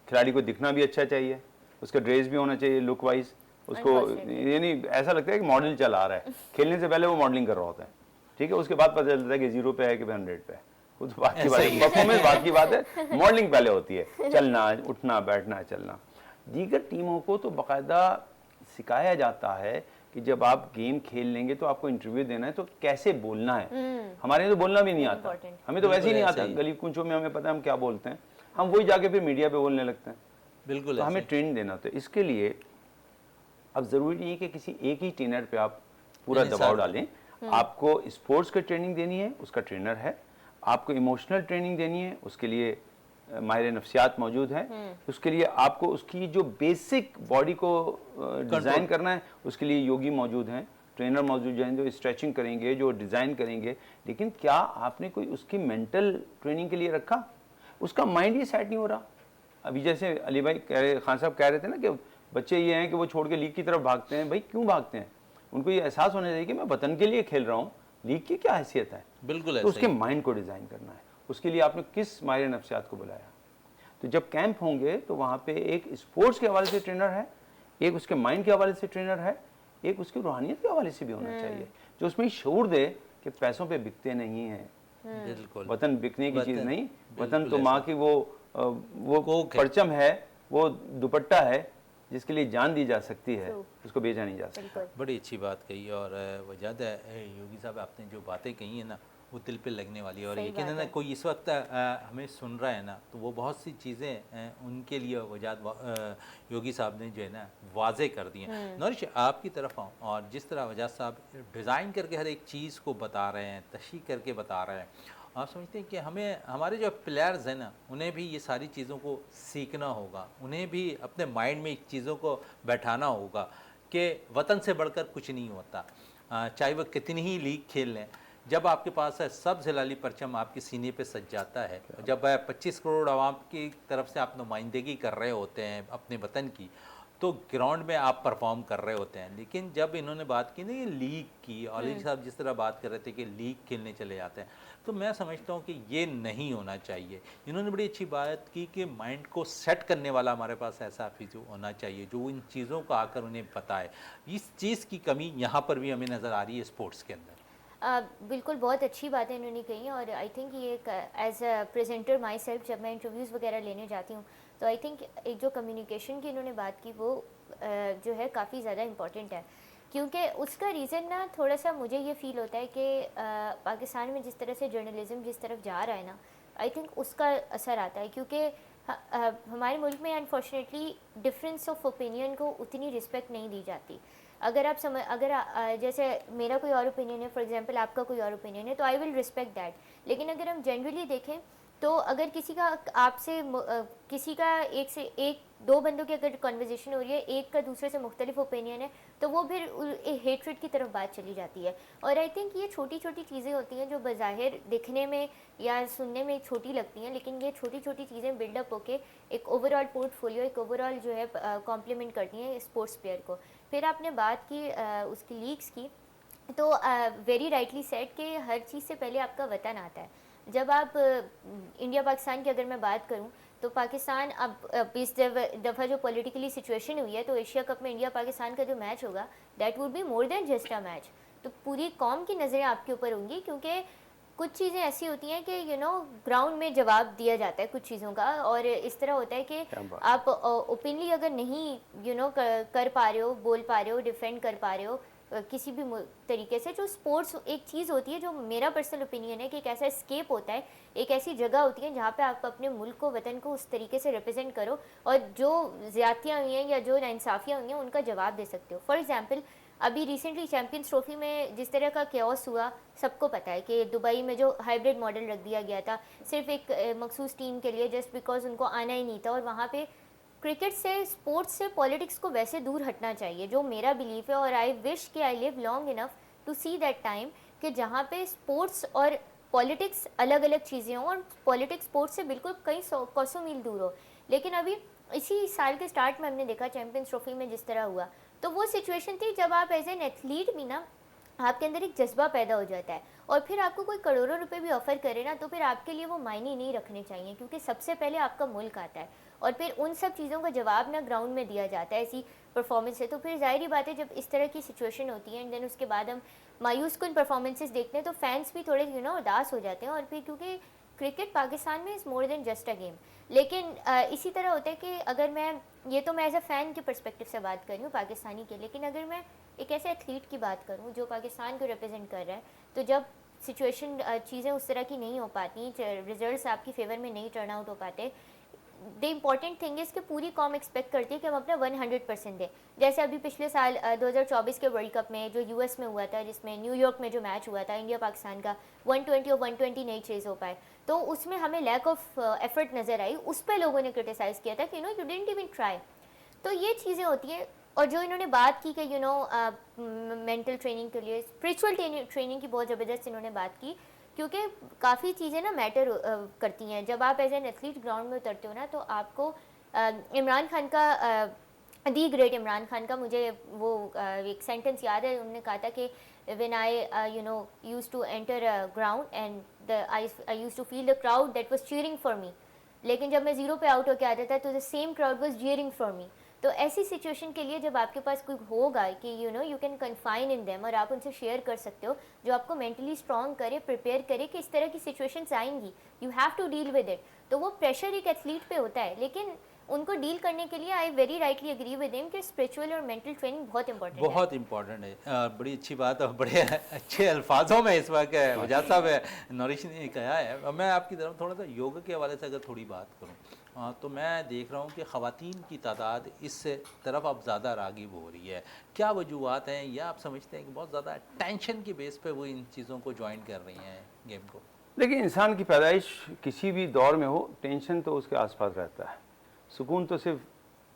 खिलाड़ी को दिखना भी अच्छा चाहिए, उसका ड्रेस भी होना चाहिए लुक वाइज, उसको यानी ऐसा लगता है कि मॉडल चला रहा है, खेलने से पहले वो मॉडलिंग कर रहा होता है, ठीक है। उसके बाद पता चलता है कि 0 पे है कि 100 पे है, वो तो बात की बात है, परफॉर्मेंस बात की बात है, मॉडलिंग पहले होती है, चलना, उठना, बैठना, चलना। दीगर टीमों को तो बाकायदा सिखाया जाता है कि जब आप गेम खेल लेंगे तो आपको इंटरव्यू देना है तो कैसे बोलना है। हमारे यहाँ तो बोलना भी नहीं आता, हमें तो वैसे ही नहीं आता, गली कुंचों में हमें पता है हम क्या बोलते हैं, हम वही जाके फिर मीडिया पे बोलने लगते हैं। बिल्कुल, तो हमें ट्रेन देना होता है। इसके लिए अब ज़रूरी नहीं है कि किसी एक ही ट्रेनर पे आप पूरा दबाव डालें। आपको स्पोर्ट्स की ट्रेनिंग देनी है, उसका ट्रेनर है। आपको इमोशनल ट्रेनिंग देनी है, उसके लिए माहिर नफ्सियात मौजूद हैं। उसके लिए आपको उसकी जो बेसिक बॉडी को डिज़ाइन करना है, उसके लिए योगी मौजूद हैं, ट्रेनर मौजूद हैं जो स्ट्रेचिंग करेंगे, जो डिज़ाइन करेंगे। लेकिन क्या आपने कोई उसकी मेंटल ट्रेनिंग के लिए रखा? उसका माइंड ही सेट नहीं हो रहा। अभी जैसे अली भाई खान साहब कह रहे थे ना कि बच्चे ये हैं कि वो छोड़ के लीग की तरफ भागते हैं। भाई क्यों भागते हैं? उनको ये एहसास होना चाहिए कि मैं वतन के लिए खेल रहा हूँ, लीग की क्या हैसियत है। बिल्कुल, तो उसके माइंड को डिज़ाइन करना है। उसके लिए आपने किस माहिर नफ्सियात को बुलाया? तो जब कैंप होंगे तो वहाँ पे एक स्पोर्ट्स के हवाले से ट्रेनर है, एक उसके माइंड के हवाले से ट्रेनर है, एक उसकी रूहानियत के हवाले से भी होना चाहिए, जो उसमें शऊर दे कि पैसों पे बिकते नहीं हैं। बिल्कुल, वतन बिकने की चीज़ नहीं, वतन तो माँ की वो परचम है, वो दुपट्टा है जिसके लिए जान दी जा सकती है, उसको बेचा नहीं जा सकता। बड़ी अच्छी बात कही। और वजह है योगी साहब, आपने जो बातें कही है ना, वो दिल पे लगने वाली है। और यकीन है ना, कोई इस वक्त हमें सुन रहा है ना, तो वो बहुत सी चीज़ें उनके लिए वजाद योगी साहब ने जो है ना वाजे कर दी हैं। नौरिश, आपकी तरफ आऊँ, और जिस तरह वजाद साहब डिज़ाइन करके हर एक चीज़ को बता रहे हैं, तशरीह करके बता रहे हैं, आप समझते हैं कि हमें, हमारे जो प्लेयर्स हैं ना, उन्हें भी ये सारी चीज़ों को सीखना होगा, उन्हें भी अपने माइंड में एक चीज़ों को बैठाना होगा कि वतन से बढ़कर कुछ नहीं होता। चाहे वह कितनी ही लीग खेल लें, जब आपके पास है सब जलाली परचम आपके सीने पे सज जाता है, जब 25 करोड़ आवाम की तरफ से आप नुमाइंदगी कर रहे होते हैं अपने वतन की, तो ग्राउंड में आप परफॉर्म कर रहे होते हैं। लेकिन जब इन्होंने बात की ना ये लीग की, अली साहब जिस तरह बात कर रहे थे कि लीग खेलने चले जाते हैं, तो मैं समझता हूँ कि ये नहीं होना चाहिए। इन्होंने बड़ी अच्छी बात की कि माइंड को सेट करने वाला हमारे पास ऐसा फिजियो होना चाहिए जो इन चीज़ों को आकर उन्हें बताए। इस चीज़ की कमी यहाँ पर भी हमें नज़र आ रही है स्पोर्ट्स के अंदर। बिल्कुल बहुत अच्छी बातें इन्होंने कही और आई थिंक ये as a presenter myself जब मैं इंटरव्यूज़ वगैरह लेने जाती हूँ तो आई थिंक एक जो कम्युनिकेशन की इन्होंने बात की वो जो है काफ़ी ज़्यादा इम्पॉर्टेंट है, क्योंकि उसका रीज़न ना थोड़ा सा मुझे ये फ़ील होता है कि पाकिस्तान में जिस तरह से जर्नलिज़म जिस तरफ जा रहा है ना, आई थिंक उसका असर आता है, क्योंकि हमारे मुल्क में अनफॉर्चुनेटली डिफरेंस ऑफ ओपिनियन को उतनी रिस्पेक्ट नहीं दी जाती। अगर आप जैसे मेरा कोई और ओपिनियन है, फॉर एग्जांपल आपका कोई और ओपिनियन है, तो आई विल रिस्पेक्ट दैट। लेकिन अगर हम जनरली देखें तो अगर किसी का एक से एक दो बंदों की अगर कन्वर्जेशन हो रही है, एक का दूसरे से मुख्तलिफ ओपिनियन है, तो वो फिर हेट्रेड की तरफ बात चली जाती है। और आई थिंक ये छोटी छोटी चीज़ें होती हैं जो बज़ाहिर दिखने में या सुनने में छोटी लगती हैं, लेकिन ये छोटी छोटी चीज़ें बिल्डअप होके एक ओवरऑल पोर्टफोलियो, एक ओवरऑल जो है कॉम्प्लीमेंट करती हैं स्पोर्ट्स प्लेयर को। फिर आपने बात की उसकी लीग्स की, तो वेरी राइटली सेड कि हर चीज़ से पहले आपका वतन आता है। जब आप इंडिया पाकिस्तान की अगर मैं बात करूं तो पाकिस्तान अब इस दफ़ा जो पॉलिटिकली सिचुएशन हुई है, तो एशिया कप में इंडिया पाकिस्तान का जो मैच होगा that would be more than just a match. तो पूरी कौम की नज़रें आपके ऊपर होंगी, क्योंकि कुछ चीज़ें ऐसी होती हैं कि ग्राउंड में जवाब दिया जाता है कुछ चीज़ों का, और इस तरह होता है कि आप ओपनली अगर नहीं कर पा रहे हो, बोल पा रहे हो, डिफेंड कर पा रहे हो किसी भी तरीके से। जो स्पोर्ट्स एक चीज़ होती है, जो मेरा पर्सनल ओपिनियन है कि एक ऐसा स्केप होता है, एक ऐसी जगह होती है जहाँ पे आप अपने मुल्क को, वतन को उस तरीके से रिप्रेजेंट करो और जो ज़्यादतियाँ हुई हैं या जो नाइंसाफ़ियाँ हुई हैं उनका जवाब दे सकते हो। फॉर एग्जांपल अभी रिसेंटली चैम्पियंस ट्रॉफी में जिस तरह का क्योस हुआ, सबको पता है कि दुबई में जो हाइब्रिड मॉडल रख दिया गया था सिर्फ एक मखसूस टीम के लिए, जस्ट बिकॉज उनको आना ही नहीं था। और वहाँ पे क्रिकेट से, स्पोर्ट्स से पॉलिटिक्स को वैसे दूर हटना चाहिए, जो मेरा बिलीफ है। और आई विश कि I live long enough to see that time कि जहाँ पे स्पोर्ट्स और पॉलिटिक्स अलग अलग चीज़ें हों और पॉलिटिक्स स्पोर्ट्स से बिल्कुल कई कोसों मील दूर हो। लेकिन अभी इसी साल के स्टार्ट में हमने देखा चैम्पियंस ट्रॉफी में जिस तरह हुआ, तो वो सिचुएशन थी जब आप एज एन एथलीट भी ना, आपके अंदर एक जज्बा पैदा हो जाता है और फिर आपको कोई करोड़ों रुपए भी ऑफर करे ना, तो फिर आपके लिए वो मायने नहीं रखने चाहिए, क्योंकि सबसे पहले आपका मुल्क आता है और फिर उन सब चीज़ों का जवाब ना ग्राउंड में दिया जाता है ऐसी परफॉर्मेंस से। तो फिर जाहिर बात है जब इस तरह की सिचुएशन होती है एंड देन उसके बाद हम मायूस कुन परफॉर्मेंसेस देखते हैं, तो फैंस भी थोड़े उदास हो जाते हैं। और फिर क्योंकि क्रिकेट पाकिस्तान में is more than just a game. लेकिन इसी तरह होता है कि अगर मैं, ये तो मैं एज अ फ़ैन के पर्सपेक्टिव से बात कर रही हूँ पाकिस्तानी के, लेकिन अगर मैं एक ऐसे एथलीट की बात करूँ जो पाकिस्तान को रिप्रेजेंट कर रहा है, तो जब सिचुएशन चीज़ें उस तरह की नहीं हो पाती, रिजल्ट्स आपकी फेवर में नहीं टर्न आउट हो पाते, द इम्पॉर्टेंट थिंग इज़ कि पूरी कॉम एक्सपेक्ट करती है कि हम अपना 100% दें। जैसे अभी पिछले साल 2024 के वर्ल्ड कप में जो यूएस में हुआ था, जिसमें न्यूयॉर्क में जो मैच हुआ था इंडिया पाकिस्तान का, 120 और 120 नहीं चेज़ हो पाए, तो उसमें हमें लैक ऑफ एफर्ट नज़र आई। उस पर लोगों ने क्रिटिसाइज़ किया था कि यू डिडंट इवन ट्राई। तो ये चीज़ें होती हैं। और जो इन्होंने बात की कि मेंटल ट्रेनिंग के लिए स्पिरिचुअल ट्रेनिंग की बहुत ज़बरदस्त इन्होंने बात की, क्योंकि काफ़ी चीज़ें ना मैटर करती हैं। जब आप एज एन एथलीट ग्राउंड में उतरते हो ना, तो आपको इमरान खान का, दी ग्रेट इमरान खान का मुझे वो एक सेंटेंस याद है। उन्होंने कहा था कि when I used to enter a ground and I used to feel the crowd that was cheering for me, लेकिन जब मैं ज़ीरो पे आउट होकर आता था तो the same crowd was cheering for मी। तो ऐसी सिचुएशन के लिए जब आपके पास कोई होगा कि you can confine in them और आप उनसे शेयर कर सकते हो, जो आपको मेंटली स्ट्रॉन्ग करे, प्रिपेयर करे कि इस तरह की सिचुएशंस आएंगी, you have to deal with it. तो वो प्रेशर एक एथलीट पे होता है, लेकिन उनको डील करने के लिए I very rightly agree with him कि स्पिरिचुअल और मेंटल ट्रेनिंग बहुत इंपॉर्टेंट है। बहुत इंपॉर्टेंट है। बड़ी अच्छी बात और बड़े अच्छे अल्फाजों में इस वक्त वजाद साहब नौरिश ने कहा है। मैं आपकी तरफ थोड़ा सा योगा के हवाले से अगर थोड़ी बात करूँ, तो मैं देख रहा हूँ कि ख़वातीन की तादाद इस तरफ अब ज़्यादा राग़िब हो रही है। क्या वजूहत हैं, या आप समझते हैं कि बहुत ज़्यादा टेंशन की बेस पे वो इन चीज़ों को ज्वाइन कर रही हैं गेम को? देखिए, इंसान की पैदाइश किसी भी दौर में हो, टेंशन तो उसके आसपास रहता है। सुकून तो सिर्फ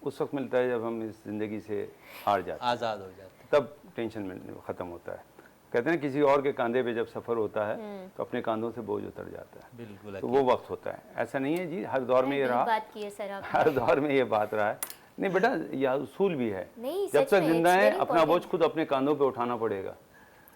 उस वक्त मिलता है जब हम इस ज़िंदगी से हार जाते हैं, आज़ाद हो जाते हैं, तब टेंशन ख़त्म होता है। कहते हैं किसी और के कंधे पे जब सफ़र होता है तो अपने कंधों से बोझ उतर जाता है। बिल्कुल। तो वो वक्त होता है। ऐसा नहीं है जी हर दौर में ये रहा, बात की है सर आपने। हर दौर में ये बात रहा है। नहीं बेटा, यह उसूल भी है, नहीं, जब सच तक में, जिंदा it's है very अपना बोझ important। खुद अपने कंधों पे उठाना पड़ेगा।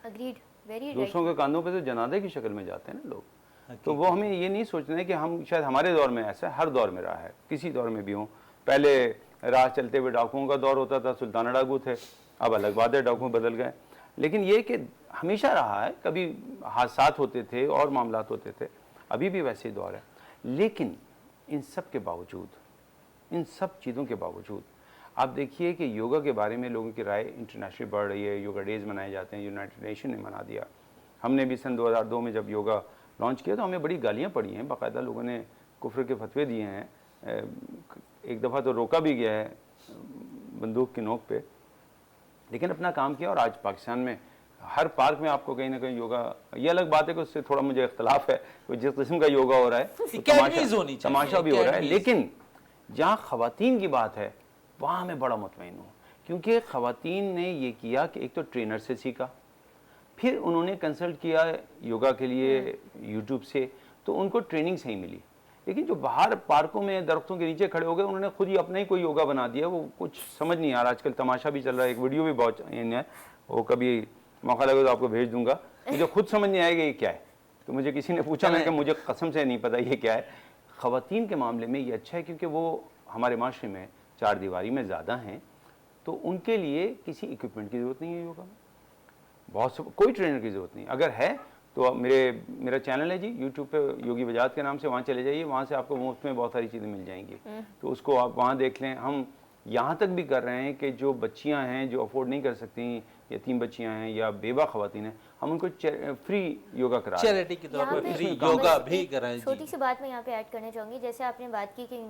अग्रीड, वेरी दूसरों के कंधों पे तो जनादे की शक्ल में जाते हैं ना लोग। तो वो हमें ये नहीं सोचना है कि हम, शायद हमारे दौर में ऐसा है, हर दौर में रहा है, किसी दौर में भी हो। पहले राह चलते हुए डाकुओं का दौर होता था, सुल्तान डाकू थे, अब अलग बात है, डाकू बदल गए। लेकिन ये कि हमेशा रहा है, कभी हादसात होते थे और मामलात होते थे, अभी भी वैसे ही दौर है। लेकिन इन सब के बावजूद, इन सब चीज़ों के बावजूद आप देखिए कि योगा के बारे में लोगों की राय इंटरनेशनल बढ़ रही है। योगा डेज़ मनाए जाते हैं, यूनाइटेड नेशन ने मना दिया। हमने भी सन 2002 में जब योगा लॉन्च किया तो हमें बड़ी गालियाँ पड़ी हैं, बाकायदा लोगों ने कुफ्र के फतवे दिए हैं, एक दफ़ा तो रोका भी गया है बंदूक की नोक पे, लेकिन अपना काम किया। और आज पाकिस्तान में हर पार्क में आपको कहीं ना कहीं योगा, ये अलग बात है कि उससे थोड़ा मुझे इख्तलाफ है, कोई जिस किस्म का योगा हो रहा है तो Academies होनी चाहिए, तमाशा भी हो रहा है। academies। लेकिन जहाँ ख़वातीन की बात है वहाँ मैं बड़ा मुतमईन हूँ, क्योंकि ख़वातीन ने ये किया कि एक तो ट्रेनर से सीखा, फिर उन्होंने कंसल्ट किया योगा के लिए यूट्यूब से, तो उनको ट्रेनिंग सही मिली। लेकिन जो बाहर पार्कों में दरख्तों के नीचे खड़े हो गए, उन्होंने खुद ही अपना ही कोई योगा बना दिया, वो कुछ समझ नहीं आ रहा। आजकल तमाशा भी चल रहा है, एक वीडियो भी बहुत इन है, वो कभी मौका लगे तो आपको भेज दूंगा। मुझे खुद समझ नहीं आएगा ये क्या है, तो मुझे किसी ने पूछा, मैंने कहा मुझे कसम से नहीं पता ये क्या है। ख़वातीन के मामले में ये अच्छा है क्योंकि वो हमारे माशरे में चार दीवारी में ज़्यादा हैं, तो उनके लिए किसी इक्विपमेंट की ज़रूरत नहीं है योगा में, बहुत से कोई ट्रेनर की ज़रूरत नहीं। अगर है तो मेरा चैनल है जी यूट्यूब पे, योगी बजाज के नाम से, वहाँ चले जाइए, वहाँ से आपको मुफ्त में बहुत सारी चीज़ें मिल जाएंगी, तो उसको आप वहाँ देख लें। हम यहाँ तक भी कर रहे हैं कि जो बच्चियाँ हैं जो अफोर्ड नहीं कर सकती, यतीम बच्चियाँ हैं या बेवा ख़वातीन हैं, हम उनको फ्री योगा करा रहे हैं। चैरिटी के तौर यहाँ पर पे फ्री बस योगा एक भी कराएं छोटी जी। सी बात मैं यहाँ पे ऐड करना चाहूँगी। जैसे आपने बात की कि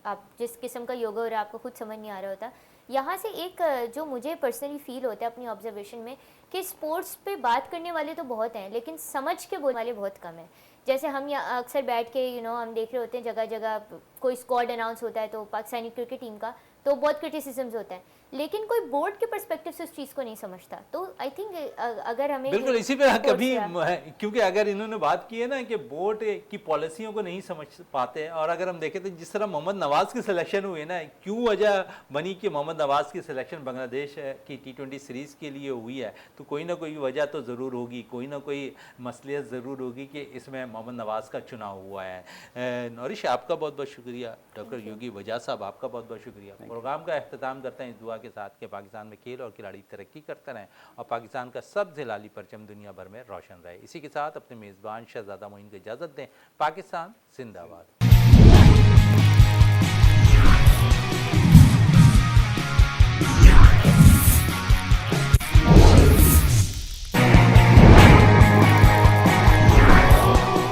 आप जिस किस्म का योगा हो रहा है आपको खुद समझ नहीं आ रहा होता, यहाँ से एक जो मुझे पर्सनली फील होता है अपनी ऑब्जर्वेशन में, कि स्पोर्ट्स पे बात करने वाले तो बहुत हैं लेकिन समझ के बोलने वाले बहुत कम हैं। जैसे हम यहाँ अक्सर बैठ के हम देख रहे होते हैं जगह जगह कोई स्क्वाड अनाउंस होता है तो पाकिस्तानी क्रिकेट टीम का, तो बहुत क्रिटिसिज्म्स होता है, लेकिन कोई बोर्ड के पर्सपेक्टिव से उस चीज़ को नहीं समझता। तो आई थिंक अगर हमें बिल्कुल इसी पे sports कभी का- क्योंकि अगर इन्होंने बात की है ना कि बोर्ड की पॉलिसियों को नहीं समझ पाते, और अगर हम देखें तो जिस तरह मोहम्मद नवाज की सिलेक्शन हुई है ना, क्यों वजह बनी कि मोहम्मद नवाज की सिलेक्शन बांग्लादेश की T20 सीरीज़ के लिए हुई है, तो कोई ना कोई वजह तो ज़रूर होगी, कोई ना कोई मसलियत ज़रूर होगी कि इसमें मोहम्मद नवाज का चुनाव हुआ है। नौरिश आपका बहुत बहुत शुक्रिया, डॉक्टर योगी वजाज साहब आपका बहुत बहुत शुक्रिया। प्रोग्राम का अख्ताम करते हैं इस दुआ के साथ कि पाकिस्तान में खेल और खिलाड़ी तरक्की करते रहें और पाकिस्तान का सबसे लाली परचम दुनिया भर में रोशन रहे। इसी के साथ अपने मेज़बान शहजादा मोइन को इजाज़त दें। पाकिस्तान जिंदाबाद।